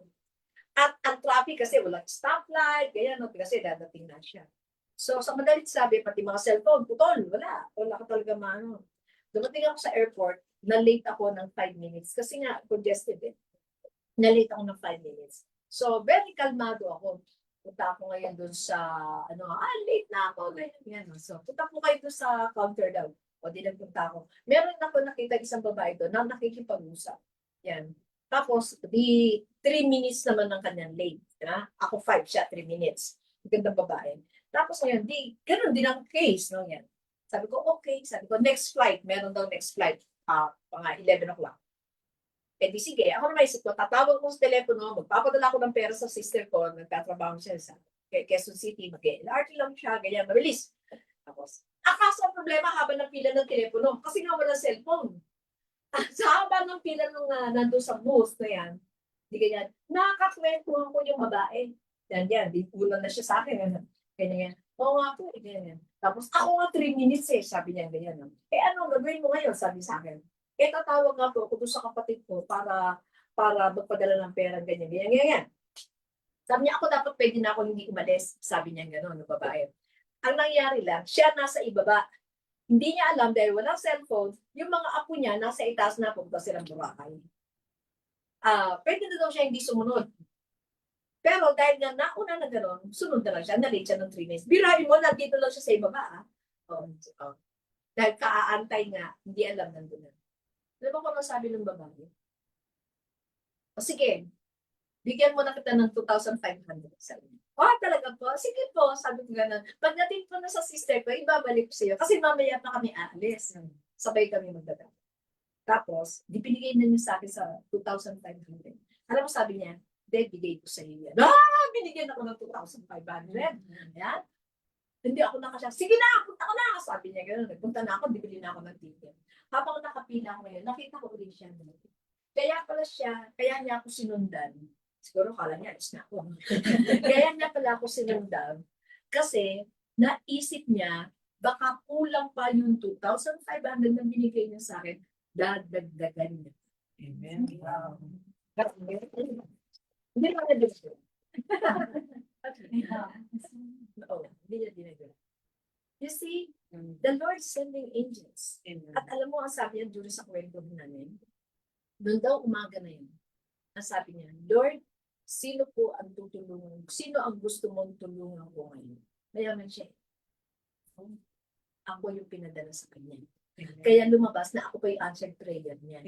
At ang traffic kasi walang stoplight, kaya kasi dadating na siya. So, sa madalit sabi, pati mga cellphone, putol, wala ka talaga maano. Dumating ako sa airport, na-late ako ng 5 minutes. Kasi nga, congested Na-late ako ng 5 minutes. So, very kalmado ako. Punta ako ngayon dun sa, late na ako. Ganyan. So, punta ko kayo dun sa counter daw. O, di nagpunta ako. Meron ako nakita isang babae doon na nakikipag-usap. Yan. Tapos, di 3 minutes naman ng kanyang late. Ako 5, siya 3 minutes. Gandang babae. Tapos ngayon, ganun din ang case. No? Yan. Sabi ko, okay. Sabi ko, next flight. Meron daw next flight. Mga 11 o'clock. Di sige. Ako naman isip ko, tatawag ko sa telepono, magpapadala ko ng pera sa sister ko, nagtatrabaho siya sa Quezon City, mag-LRT lang siya, ganyan, mabilis. Tapos, akaso ang problema habang ng pila ng telepono, kasi nga walang cellphone. Sa haba ng pila nung nandun sa booth na yan, di ganyan, nakakakwentuhan ko yung babae. Yan, di ulan na siya sa akin. Ganyan. Oo nga po, ganyan. Tapos ako nga 3 minutes sabi niya ganyan. Ano gagawin mo ngayon, sabi sa akin. Tatawag nga po ako doon sa kapatid ko para magpadala ng pera, ganyan. Sabi niya, ako dapat pwede na ako hindi umalis. Sabi niya gano'n, ng babae. Ang nangyari lang, siya nasa ibaba. Hindi niya alam dahil walang cellphone, yung mga apo niya nasa itaas na pumunta silang Boracay. Pwede na daw siya hindi sumunod. Pero dahil nga nauna na gano'n, sunod na lang siya, na-late siya ng 3 minutes. Birahin mo, nandito lang siya sa ibaba. Dahil kaaantay nga, hindi alam nandun na. Alam mo kung ano sabi ng babae? Sige, bigyan mo na kita ng 2,500. Sabi niya. Talaga po? Sige po, sabi ko gano'n. Pagdating po na sa sister ko, ibabalik ko sa iyo. Kasi mamaya pa kami aalis. Sabay kami magdadala. Tapos, di binigay na niyo sa akin sa 2,500. Alam mo, sabi niya, bigay ko sa iyo yan. Binigyan ako ng 2,500. Yan. Hindi ako nakasya. Sige na, punta ka na. Sabi niya gano'n. Nagpunta na ako, bibili na ako ng ticket. Habang nakapila ako ngayon, nakita ko ulit siya. Kaya niya ako sinundan. Siguro kala niya, is na ako. Kaya niya pala ako sinundan. Kasi, naisip niya, baka kulang pa yung 2,500 na binigay niya sa akin, dadagdagan niya. Amen. Wow. Hindi lang na dito. Hindi niya dinagdagan. You see, the Lord sending angels. At alam mo, ang sabi niya duro sa kwento namin, doon daw umaga na yun. Ang sabi niya, Lord, sino po ang tutulungan? Sino ang gusto mong tulungan ko ngayon? Mayaman siya. Ako yung pinadala sa kanya. Kaya lumabas na ako pa yung answered prayer niya.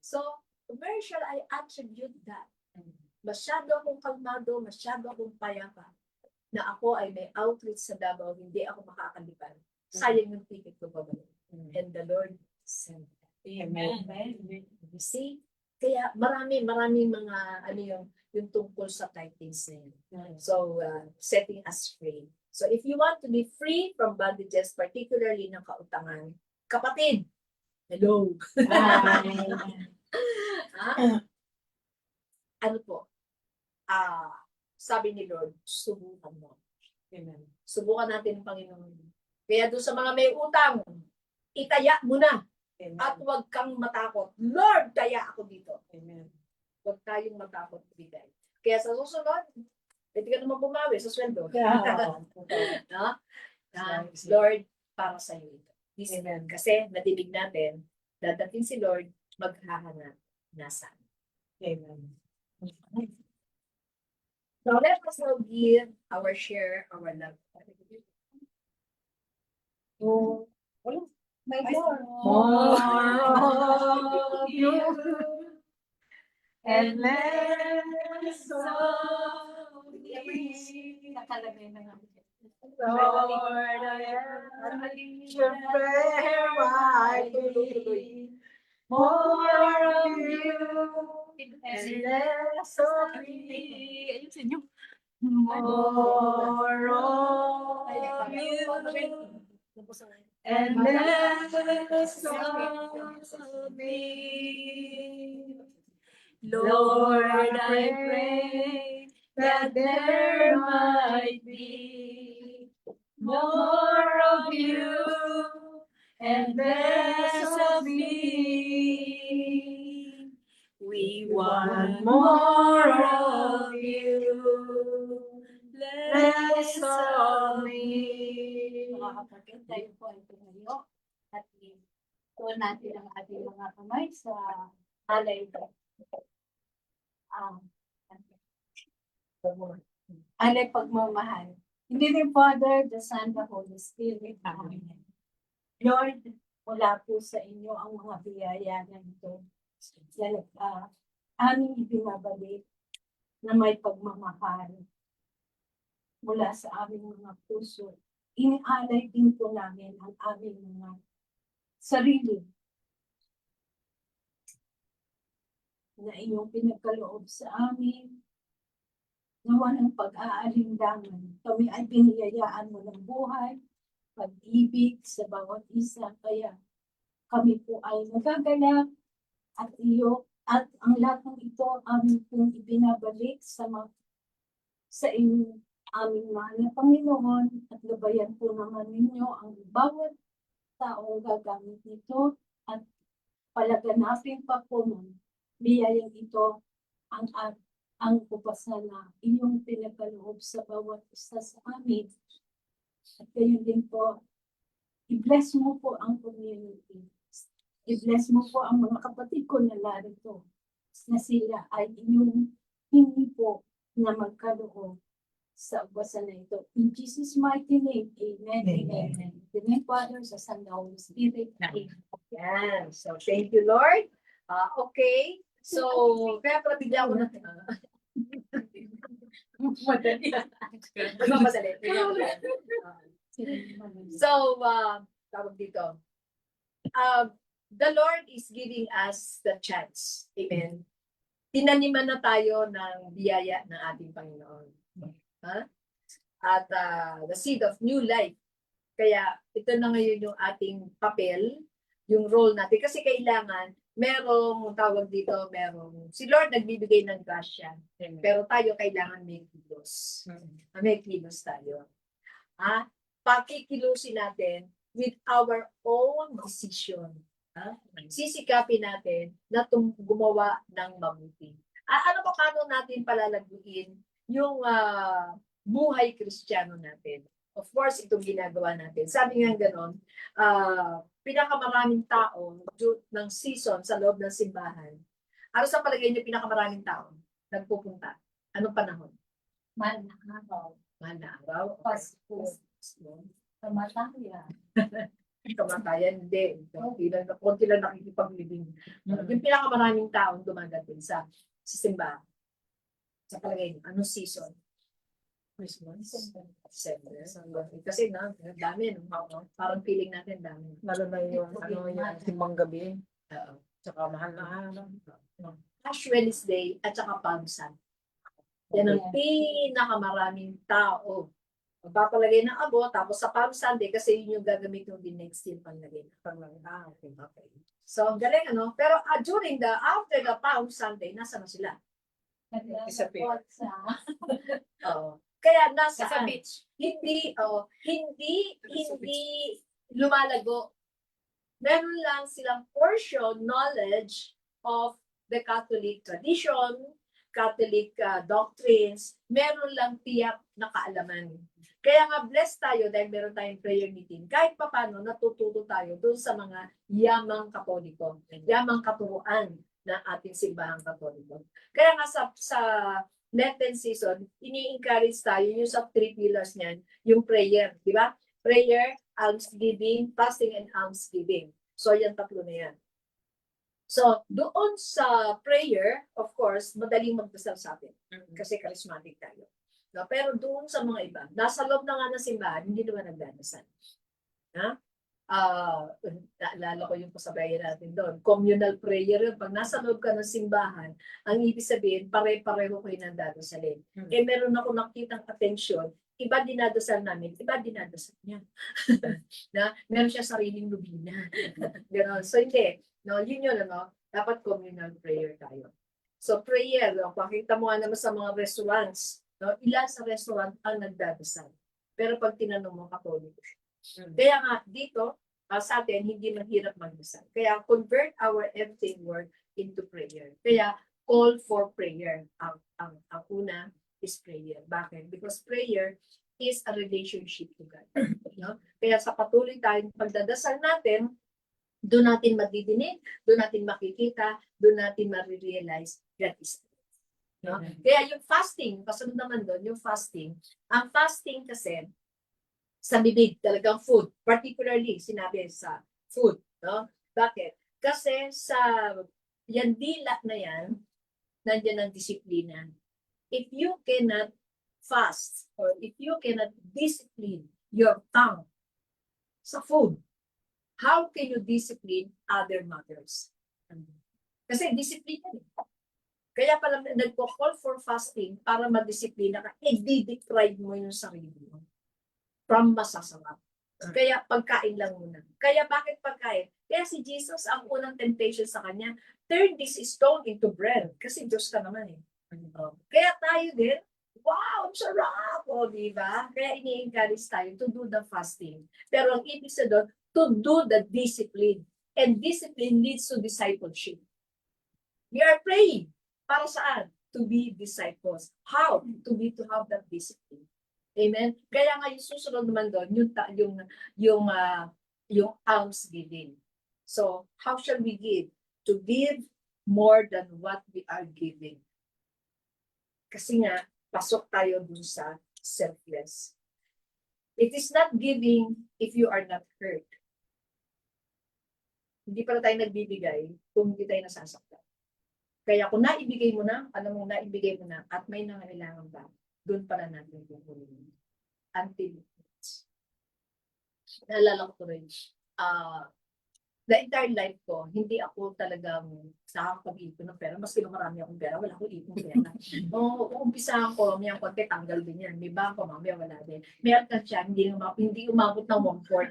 So, where shall I attribute that? Masyado akong kalmado, masyado akong payapa na ako ay may outreach sa Davao, hindi ako makakalipan. Sayang yung ticket ko pa ba? And the Lord sent. Amen. You see? Kaya maraming mga yung tungkol sa titles na yun. So, setting us free. So, if you want to be free from bondages, particularly ng kautangan, kapatid, hello. Ano po? Sabi ni Lord, subukan mo. Amen. Subukan natin ng Panginoon. Kaya doon sa mga may utang, itaya mo na. Amen. At huwag kang matakot. Lord, taya ako dito. Amen. Huwag tayong matakot bigay. Kaya sa susunod, pwede ka naman bumawi sa sweldo. Lord, para sa iyo ito. Amen. Kasi nadinig natin, dadating si Lord, maghahanap nasa. Amen. So let us now give our share, our love. Oh, May more of you and less of me. nakalagay na nga. Lord, I am your prayer, my plea. More of you and less of me. More of you and less of me. Lord, I pray that there might be more of you and less of me. We want more of you, less of me. Mga kapatid, tayo po ay tumayo at ituon natin ang ating mga kamay sa alay ito. Alay pagmamahal. In the name of Father, the Son, the Holy Spirit. Amen. Lord, mula po sa inyo ang mga biyaya na ito. Aming ibinabalik na may pagmamahal mula sa aming mga puso. Inialay din po namin ang aming mga sarili na inyong pinagkaloob sa amin. Nawa ng pag-aalindangan. Kami ay biniyayaan mo ng buhay, pag-ibig sa bawat isa. Kaya kami po ay nagagalak at ang lahat ng ito aming pong ibinabalik sa inyong aming mahal na Panginoon at gabayan po naman ninyo ang bawat taong gagamit nito at palaganapin pa po ng biyayang ito ang upasan na inyong pinagkaloob sa bawat isa sa amin. At kayo din po, i-bless mo po ang community. I-bless mo po ang mga kapatid ko na larito na sila ay inyong hindi po na magkaloob sa upasan na ito. In Jesus' mighty name, amen. Amen. Amen. The name Father, sa Son, the Holy Spirit. Amen. Yan. So, thank you, Lord. Okay. So, kaya pala bigla ako na. Madali. Madali. So, tawag dito. The Lord is giving us the chance. Amen. Tinaniman na tayo ng biyaya ng ating Panginoon. At the seed of new life. Kaya ito na ngayon yung ating papel, yung role natin. Kasi kailangan, merong tawag dito, si Lord nagbibigay ng grasya. Pero tayo kailangan may kilos. May kilos tayo. Pakikilusin natin with our own decision. Sisikapin natin na gumawa ng mabuti. Ano pa paano natin palalaguin yung buhay Kristiyano natin? Of course, itong ginagawa natin. Sabi nga gano'n, pinakamaraming tao ng season sa loob ng simbahan. Ano sa palagay niyo pinakamaraming tao nagpupunta? Anong panahon? Mahal na araw. Mahal na araw? Pasko. Kamatayan. Kamatayan, hindi. Kunti lang nakikipaglibing. Yung pinakamaraming taong dumadating sa simbahan. Sa palagay niyo, anong season? Christmas? December. Kasi dami. Parang feeling natin dami. Lalo na yung simbang gabi. Tsaka mahal na araw. Ash Wednesday at saka Palm Sunday. Yan ang pinakamaraming tao. Magpapalagay ng abo, tapos sa Palm Sunday, kasi yun yung gagamit yung din next year panglagay. Okay. So, galing ano? Pero after the Palm Sunday, nasa na sila? Naglalakot sa Kaya nasa Sa beach. hindi lumalago. Meron lang silang portion, knowledge of the Catholic tradition, Catholic doctrines, meron lang tiyak na kaalaman. Kaya nga blessed tayo dahil meron tayong prayer meeting. Kahit papano natututo tayo doon sa mga yamang katoliko, yamang katuruan ng ating simbahang katoliko. Kaya nga sa Lenten season, ini-encourage tayo yung sa 3 pillars niyan, yung prayer, di ba? Prayer, almsgiving, fasting and almsgiving. So yan tatlo na yan. So, doon sa prayer, of course, madaling magdasal sa atin. Kasi charismatic tayo. No? Pero doon sa mga iba, nasa loob na nga ng simbahan, hindi naman nagdadasal. Ha? Naalala ko yung pasabayan natin doon. Communal prayer yun. Pag nasa loob ka ng simbahan, ang ibig sabihin, pare-pareho kayo nang dadasalin. Eh, meron ako nakitang atensyon, iba dinadasal namin, iba dinadasal niya. Na, meron siya sariling lubina. Ganon. So, hindi. No, yun yun, ano, dapat communal prayer tayo. So, prayer, no, pakita mo nga naman sa mga restaurants, no, ilan sa restaurant ang nagdadasal. Pero pag tinanong mo, katoliko siya. Kaya nga, dito, sa atin, hindi mahirap magdasal. Kaya, convert our everything word into prayer. Kaya, call for prayer. Ang una is prayer. Bakit? Because prayer is a relationship to God. No? Kaya sa patuloy tayong pagdadasal natin, doon natin madidinig, doon natin makikita, doon natin marirealize God is no? Kaya yung fasting, kasunod naman doon, yung fasting, ang fasting kasi sa bibig, talagang food, particularly sinabi sa food, no? Bakit? Kasi sa yan dila na yan, nandiyan ang disiplina. If you cannot fast or if you cannot discipline your tongue sa food, how can you discipline other matters? Kasi discipline yan. Kaya pala nagpo-call for fasting para madisiplina ka, i-deprive mo yung sarili mo from masasarap. Kaya pagkain lang muna. Kaya bakit pagkain? Kaya si Jesus, ang unang temptation sa kanya, turn this stone into bread. Kasi Diyos ka naman eh. Kaya tayo din, wow, ang sarap! O, diba? Kaya ini-encourage tayo to do the fasting. Pero ang ibig sa doon, to do the discipline. And discipline leads to discipleship. We are praying. Para saan? To be disciples. How? To have that discipline. Amen? Kaya nga yung susunod naman doon, yung almsgiving. So, how shall we give? To give more than what we are giving. Kasi nga, pasok tayo dun sa selfless. It is not giving if you are not hurt. Hindi pala tayo nagbibigay kung hindi tayo nasasaktan. Kaya kung naibigay mo na, alam mo, naibigay mo na, at may nangailangan ba, doon pala natin kukunin. Until it's. Naalala ko rin, the entire life ko, hindi ako talagang nakakapag-ipon ng pera. Maski na marami akong pera, wala akong ipon pera. Umpisahan ko, may konti, tanggal din yan. May bangko, mamaya wala din. Meron ka siya, hindi umabot ng 1/4.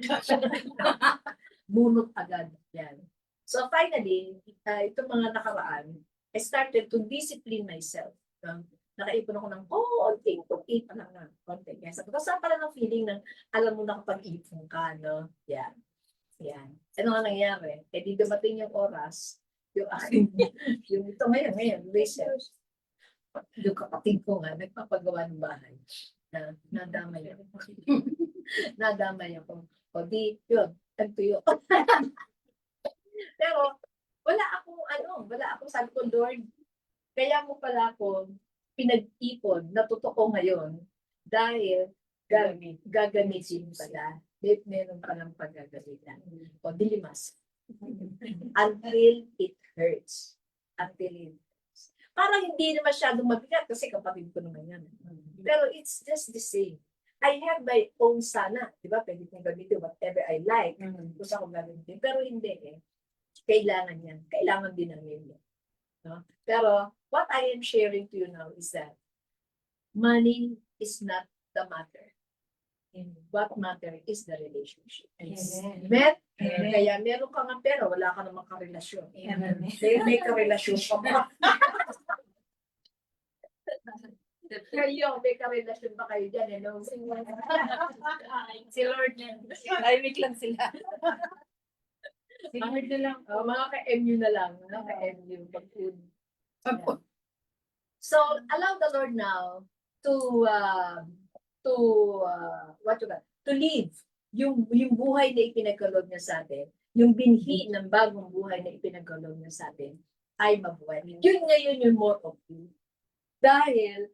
Bunot agad. Yan. So finally, itong mga nakaraan, I started to discipline myself. Nakaipon ako ng konti pa lang na konti. Kaya sabi ko, saan pala ng feeling ng alam mo na kapag ipon ka, no? Yan. Yan. Ano nga nangyari? Eh di dumating yung oras, yung aking, yung ito ngayon, research. Yung kapatid ko nga, nagpapagawa ng bahay. Nadamay ako. Nadamay ako. O di, yun, nagtuyo. Pero, wala akong sabi ko, Lord, kaya mo pala ako pinag-ipon na totoo ngayon dahil gagamitin pala. Meron palang paggagamitan. O dilimas. Until it hurts. Until it hurts. Parang hindi na masyadong mabigat kasi kapatid ko naman yan. Pero it's just the same. I have my own sana. Diba? Pwede kong gamitin whatever I like. Kung saan ko gamitin. Pero hindi eh. Kailangan yan. Kailangan din namin yan. No? Pero what I am sharing to you now is that money is not the matter. And what matter is the relationship. Amen? Kaya meron ka ng pera, wala ka namang karelasyon. May karelasyon ka ba? Kayo, may karelasyon ba kayo dyan? Hello? Si Lord na. Tahimik lang sila. Si Lord na lang. Mga ka-MU na lang. Mga ka-MU. Pag-food. So allow the Lord now to to live yung buhay na ipinagkaloob niya sa atin, yung binhi ng bagong buhay na ipinagkaloob niya sa atin ay mabuhay. Yun ngayon yung more of you. Dahil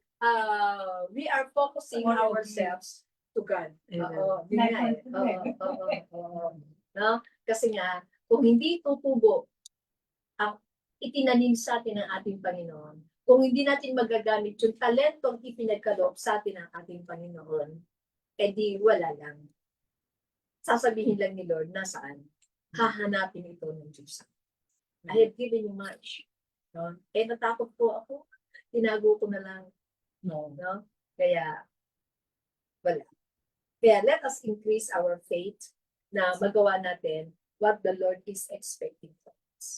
we are focusing ourselves to God. Oo, yun nga eh. Oo. No? Kasi nga, kung hindi tutubo ang itinanim sa atin ng ating Panginoon, kung hindi natin magagamit yung talentong ipinagkaloob sa atin ng ating Panginoon, edi wala lang. Sasabihin lang ni Lord, nasaan? Hahanapin ito ng Diyos. I have given you much. No? Natakot po ako. Tinago ko na lang. No? Kaya, wala. Kaya let us increase our faith na magawa natin what the Lord is expecting from us.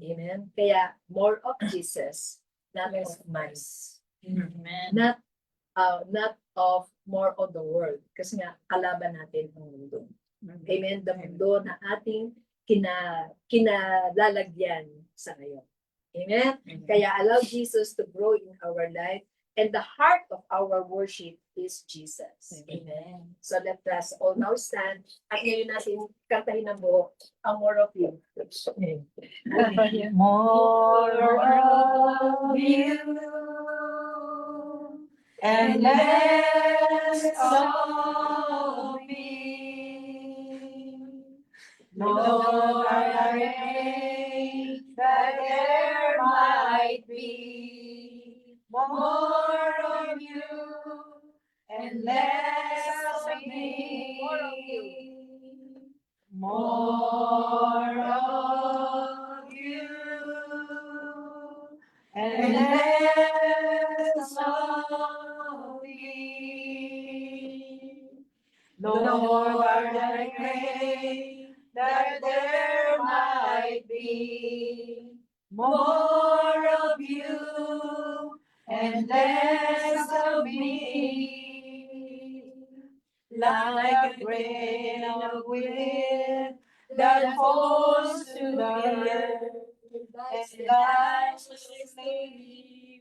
Amen. Kaya, more of Jesus, not of mine. Not of more of the world. Kasi nga, kalaban natin ang mundo. Amen. The mundo na ating kinalalagyan sa ngayon. Amen. Kaya allow Jesus to grow in our life, and the heart of our worship is Jesus. Amen. So let us all now stand at ngayon natin kantahin ng buo ang more of you. More of you and less of me. Lord, I pray that there might be more of you and less of me. More of you and less of me. Lord, I pray that there might be more of you and less of me. Like a grain of wind that falls to the earth, and lifelessly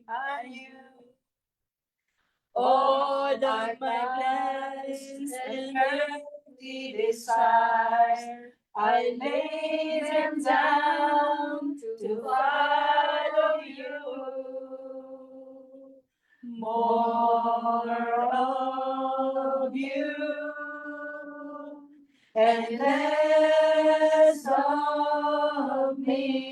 on you. All that my plans and earthly desire, I lay them down to follow you. More of you and less of me.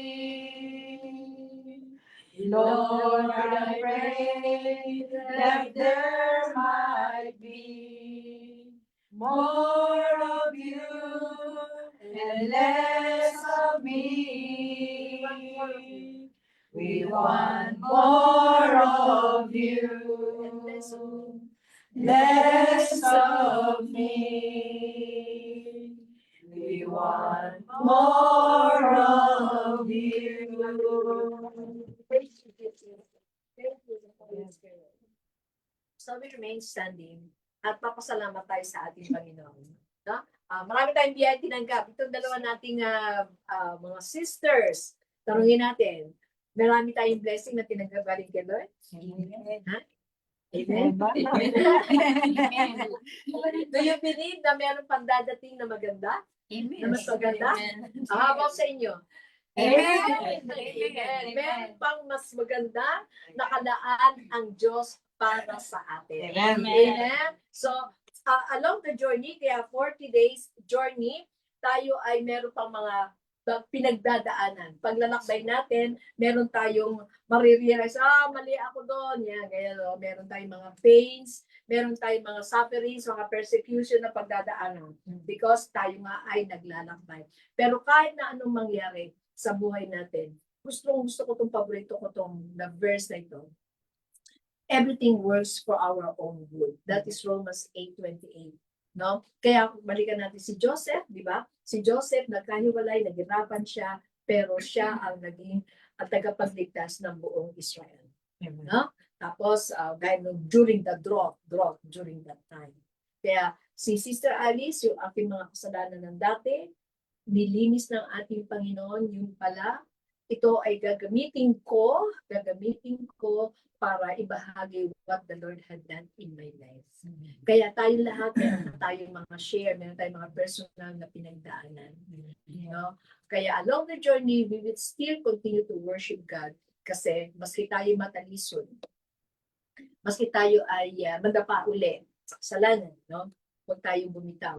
Lord, I pray that there might be more of you and less of me. We want more of you, less of me. We want more of you. Thank you, Holy Spirit. So we remain standing at papasalamat tayo sa ating Panginoon. No? Marami tayong biyaya tinanggap. Itong dalawa nating mga sisters, tanungin natin, marami tayong blessing na tinanggap galing kay Lord? Ha? Amen? Do you believe na meron pang dadating na maganda? Na mas maganda? How about sa inyo? Amen. Amen. Meron pang mas maganda na kalaan ang Diyos para sa atin. Amen. So, along the journey, kaya 40 days journey, tayo ay meron pang mga pinagdadaanan. Paglalakbay natin, meron tayong marirealize, mali ako doon. Yan, kaya meron tayong mga pains, meron tayong mga sufferings, mga persecution na pagdadaanan. Because tayo nga ay naglalakbay. Pero kahit na anong mangyari sa buhay natin, gusto ko itong paborito ko itong na verse na ito. Everything works for our own good. That is Romans 8:28. No? Kaya balikan natin si Joseph, di ba? Si Joseph nagkahiwalay, naghirapan siya, pero siya ang naging tagapagligtas ng buong Israel. No? Tapos during the drought during that time. Kaya si Sister Alice, yung aking mga kasalanan ng dati, nilinis ng ating Panginoon yung pala ito ay gagamitin ko para ibahagi what the Lord had done in my life. Kaya tayo lahat, meron tayong mga share, meron tayong mga personal na pinagdaanan. You know? Kaya along the journey, we will still continue to worship God. Kasi maski tayo matalisod, maski tayo ay madapa uli sa kasalanan, no? Huwag tayong bumitaw.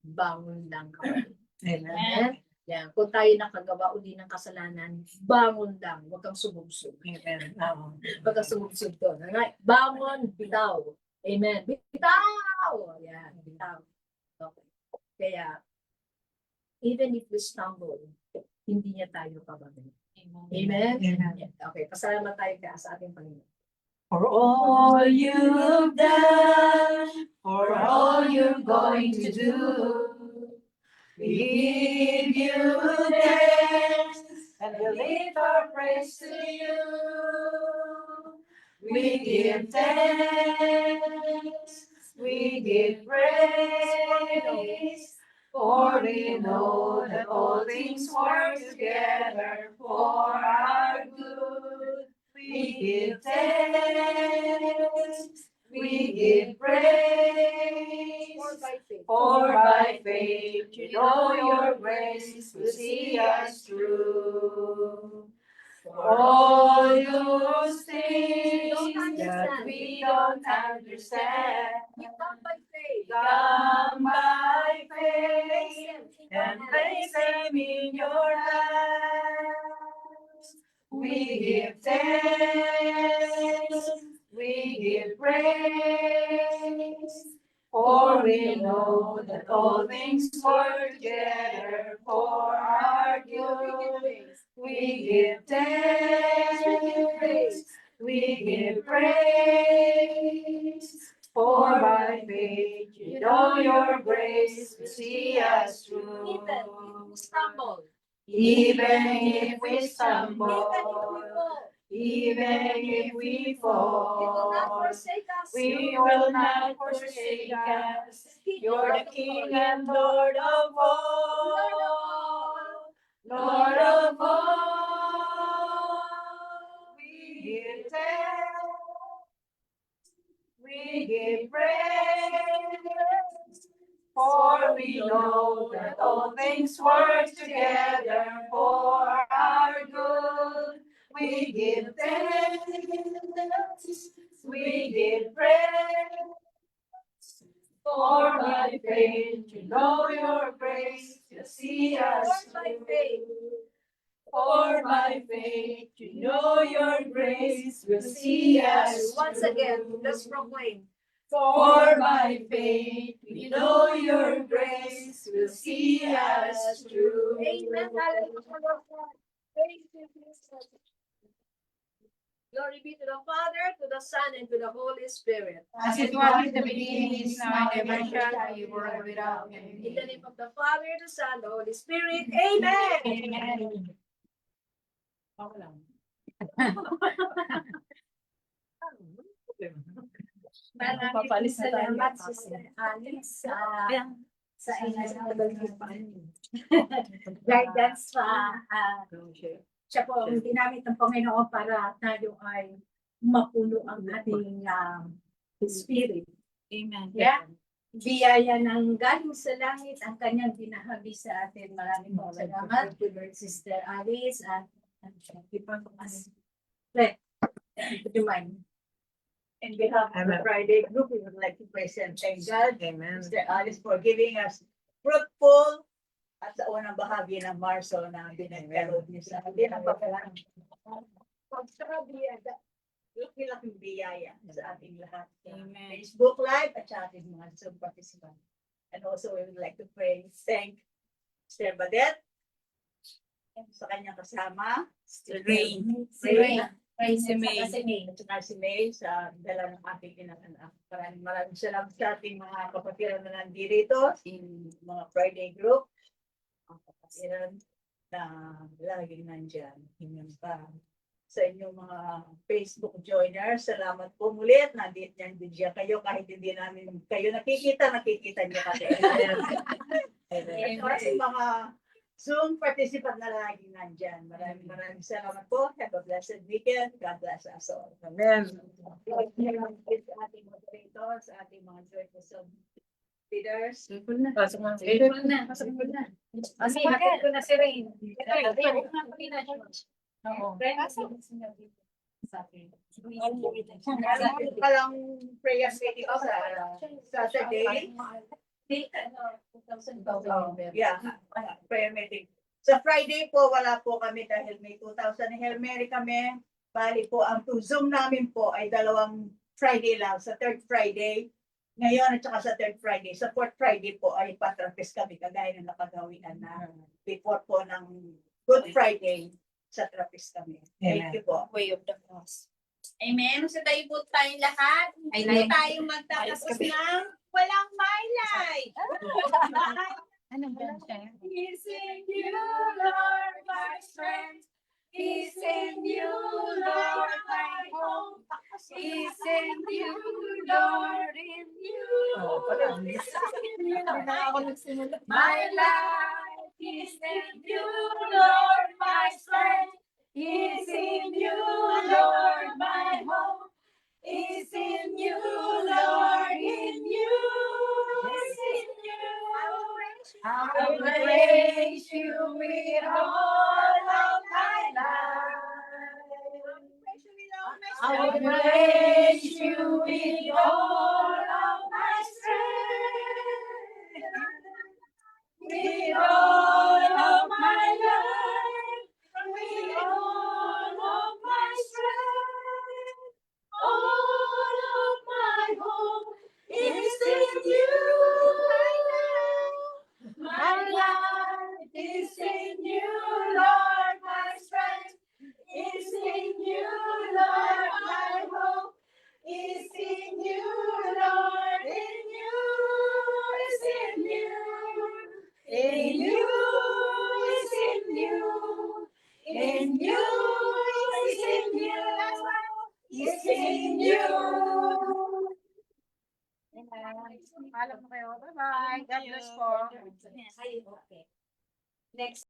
Bangon lang kami. Amen. Yan. Kung tayo nakagawa uli ng kasalanan, bangon lang. Huwag kang sumubsog. Amen. Huwag kang sumubsog doon. Alright? Bangon, bitaw. Amen. Bitaw! Yan, bitaw. Okay. Kaya, even if we stumble, hindi niya tayo pabagal. Amen? Amen. Okay, pasalamat tayo kaya sa ating Panginoon. For all you've done, for all you're going to do, we give you thanks and we lift our praise to you. We give thanks, we give praise, for we know that all things work together for our good. We give thanks, we give praise, for by faith you know your grace will see us through. For all those things that we don't understand, Come by faith. come by faith and place them in your hands. We give thanks, we give praise, for we know that all things work together for our good. We give thanks, we give praise, for by faith you know your grace will see us through. Stumble. Even if we Even stumble, if we fall, even if we He will not fall, forsake us. we will not forsake us. You're the King and Lord of all, Lord of all. We give thanks, we give praise, for we know that all things work together for our good. We give thanks, we give praise, for by faith you know your grace to see us through. For by faith you know your grace will see us Once through. again, let's proclaim. For by faith we know your grace will see us through. Amen. Hallelujah. Thank you, Jesus. Glory be to the Father, to the Son, and to the Holy Spirit. As it was in the beginning, is now, and ever shall be, world without end. In the name of the Father, the Son, the Holy Spirit. Amen. Amen. Maraming salamat, Sister Alice, sa inyong guidance siya po ang ginamit ng Panginoon para tayo ay mapuno ang ating spirit. Amen. Yeah. Biyaya ng galing sa langit ang kanyang binahabi sa atin. Maraming salamat, Sister Alice, at would you mind? In behalf of the Friday group, we would like to praise and thank God, Mr. Alice, for giving us fruitful at sa unang bahagi ng Marso na binagkaroon niyo sa atin. Ang pagkalang laki-laking biyaya sa ating lahat. Facebook Live at sa ating mga Zoom participants. And also, we would like to thank Mr. Badet sa kanyang kasama, Rain. Si May. at saka si May sa dala ng ating inaanak. Maraming salamat sa ating mga kapatiran na nandito, mga Friday group, mga kapatiran na laging nandyan. Hinggang pa sa inyong mga Facebook joiners, salamat po muli at nandiyan kayo kahit hindi namin kayo nakikita niyo kasi. At sa mga Zoom participant na lagi nandyan. Maraming salamat po. Have a blessed weekend. God bless us all. Amen. Sa ating moderators, sa ating mga joyful leaders. Pasok mo na. Kasi hatid ko na si Rain. Oo. Palang prayer meeting ko sa Saturday. Yeah, prayer meeting. Sa Friday po, wala po kami dahil may 2,000 Hail Mary kami. Bali po, ang Zoom namin po ay 2 Friday lang. Sa 3rd Friday, ngayon at saka sa 3rd Friday. Sa 4th Friday po ay patrapis kami kagaya ng nakagawian na before po ng Good Friday sa trapis kami. Thank you po. Way of the cross. Amen. So tayo po tayong lahat. Hindi tayo magtatapos ng walang highlight. Ano ba siya? Is in you, Lord, my strength. Is in you, Lord, my hope. Is in you, Lord, in you. My life is in you, Lord, my strength. Is in you, Lord, my hope. Is in you, Lord, in you. Is in you. I will praise you with all of my life. I will praise you with all of my strength. With all of my life. With all of my strength. All of my hope is in you. My life is in you, Lord, my strength is in you, Lord, my hope is in you, Lord, in you is in you. In you is in you. In you is in you. Is in you. Paalam po kayo. Bye-bye. God bless po. Ay, okay. Next.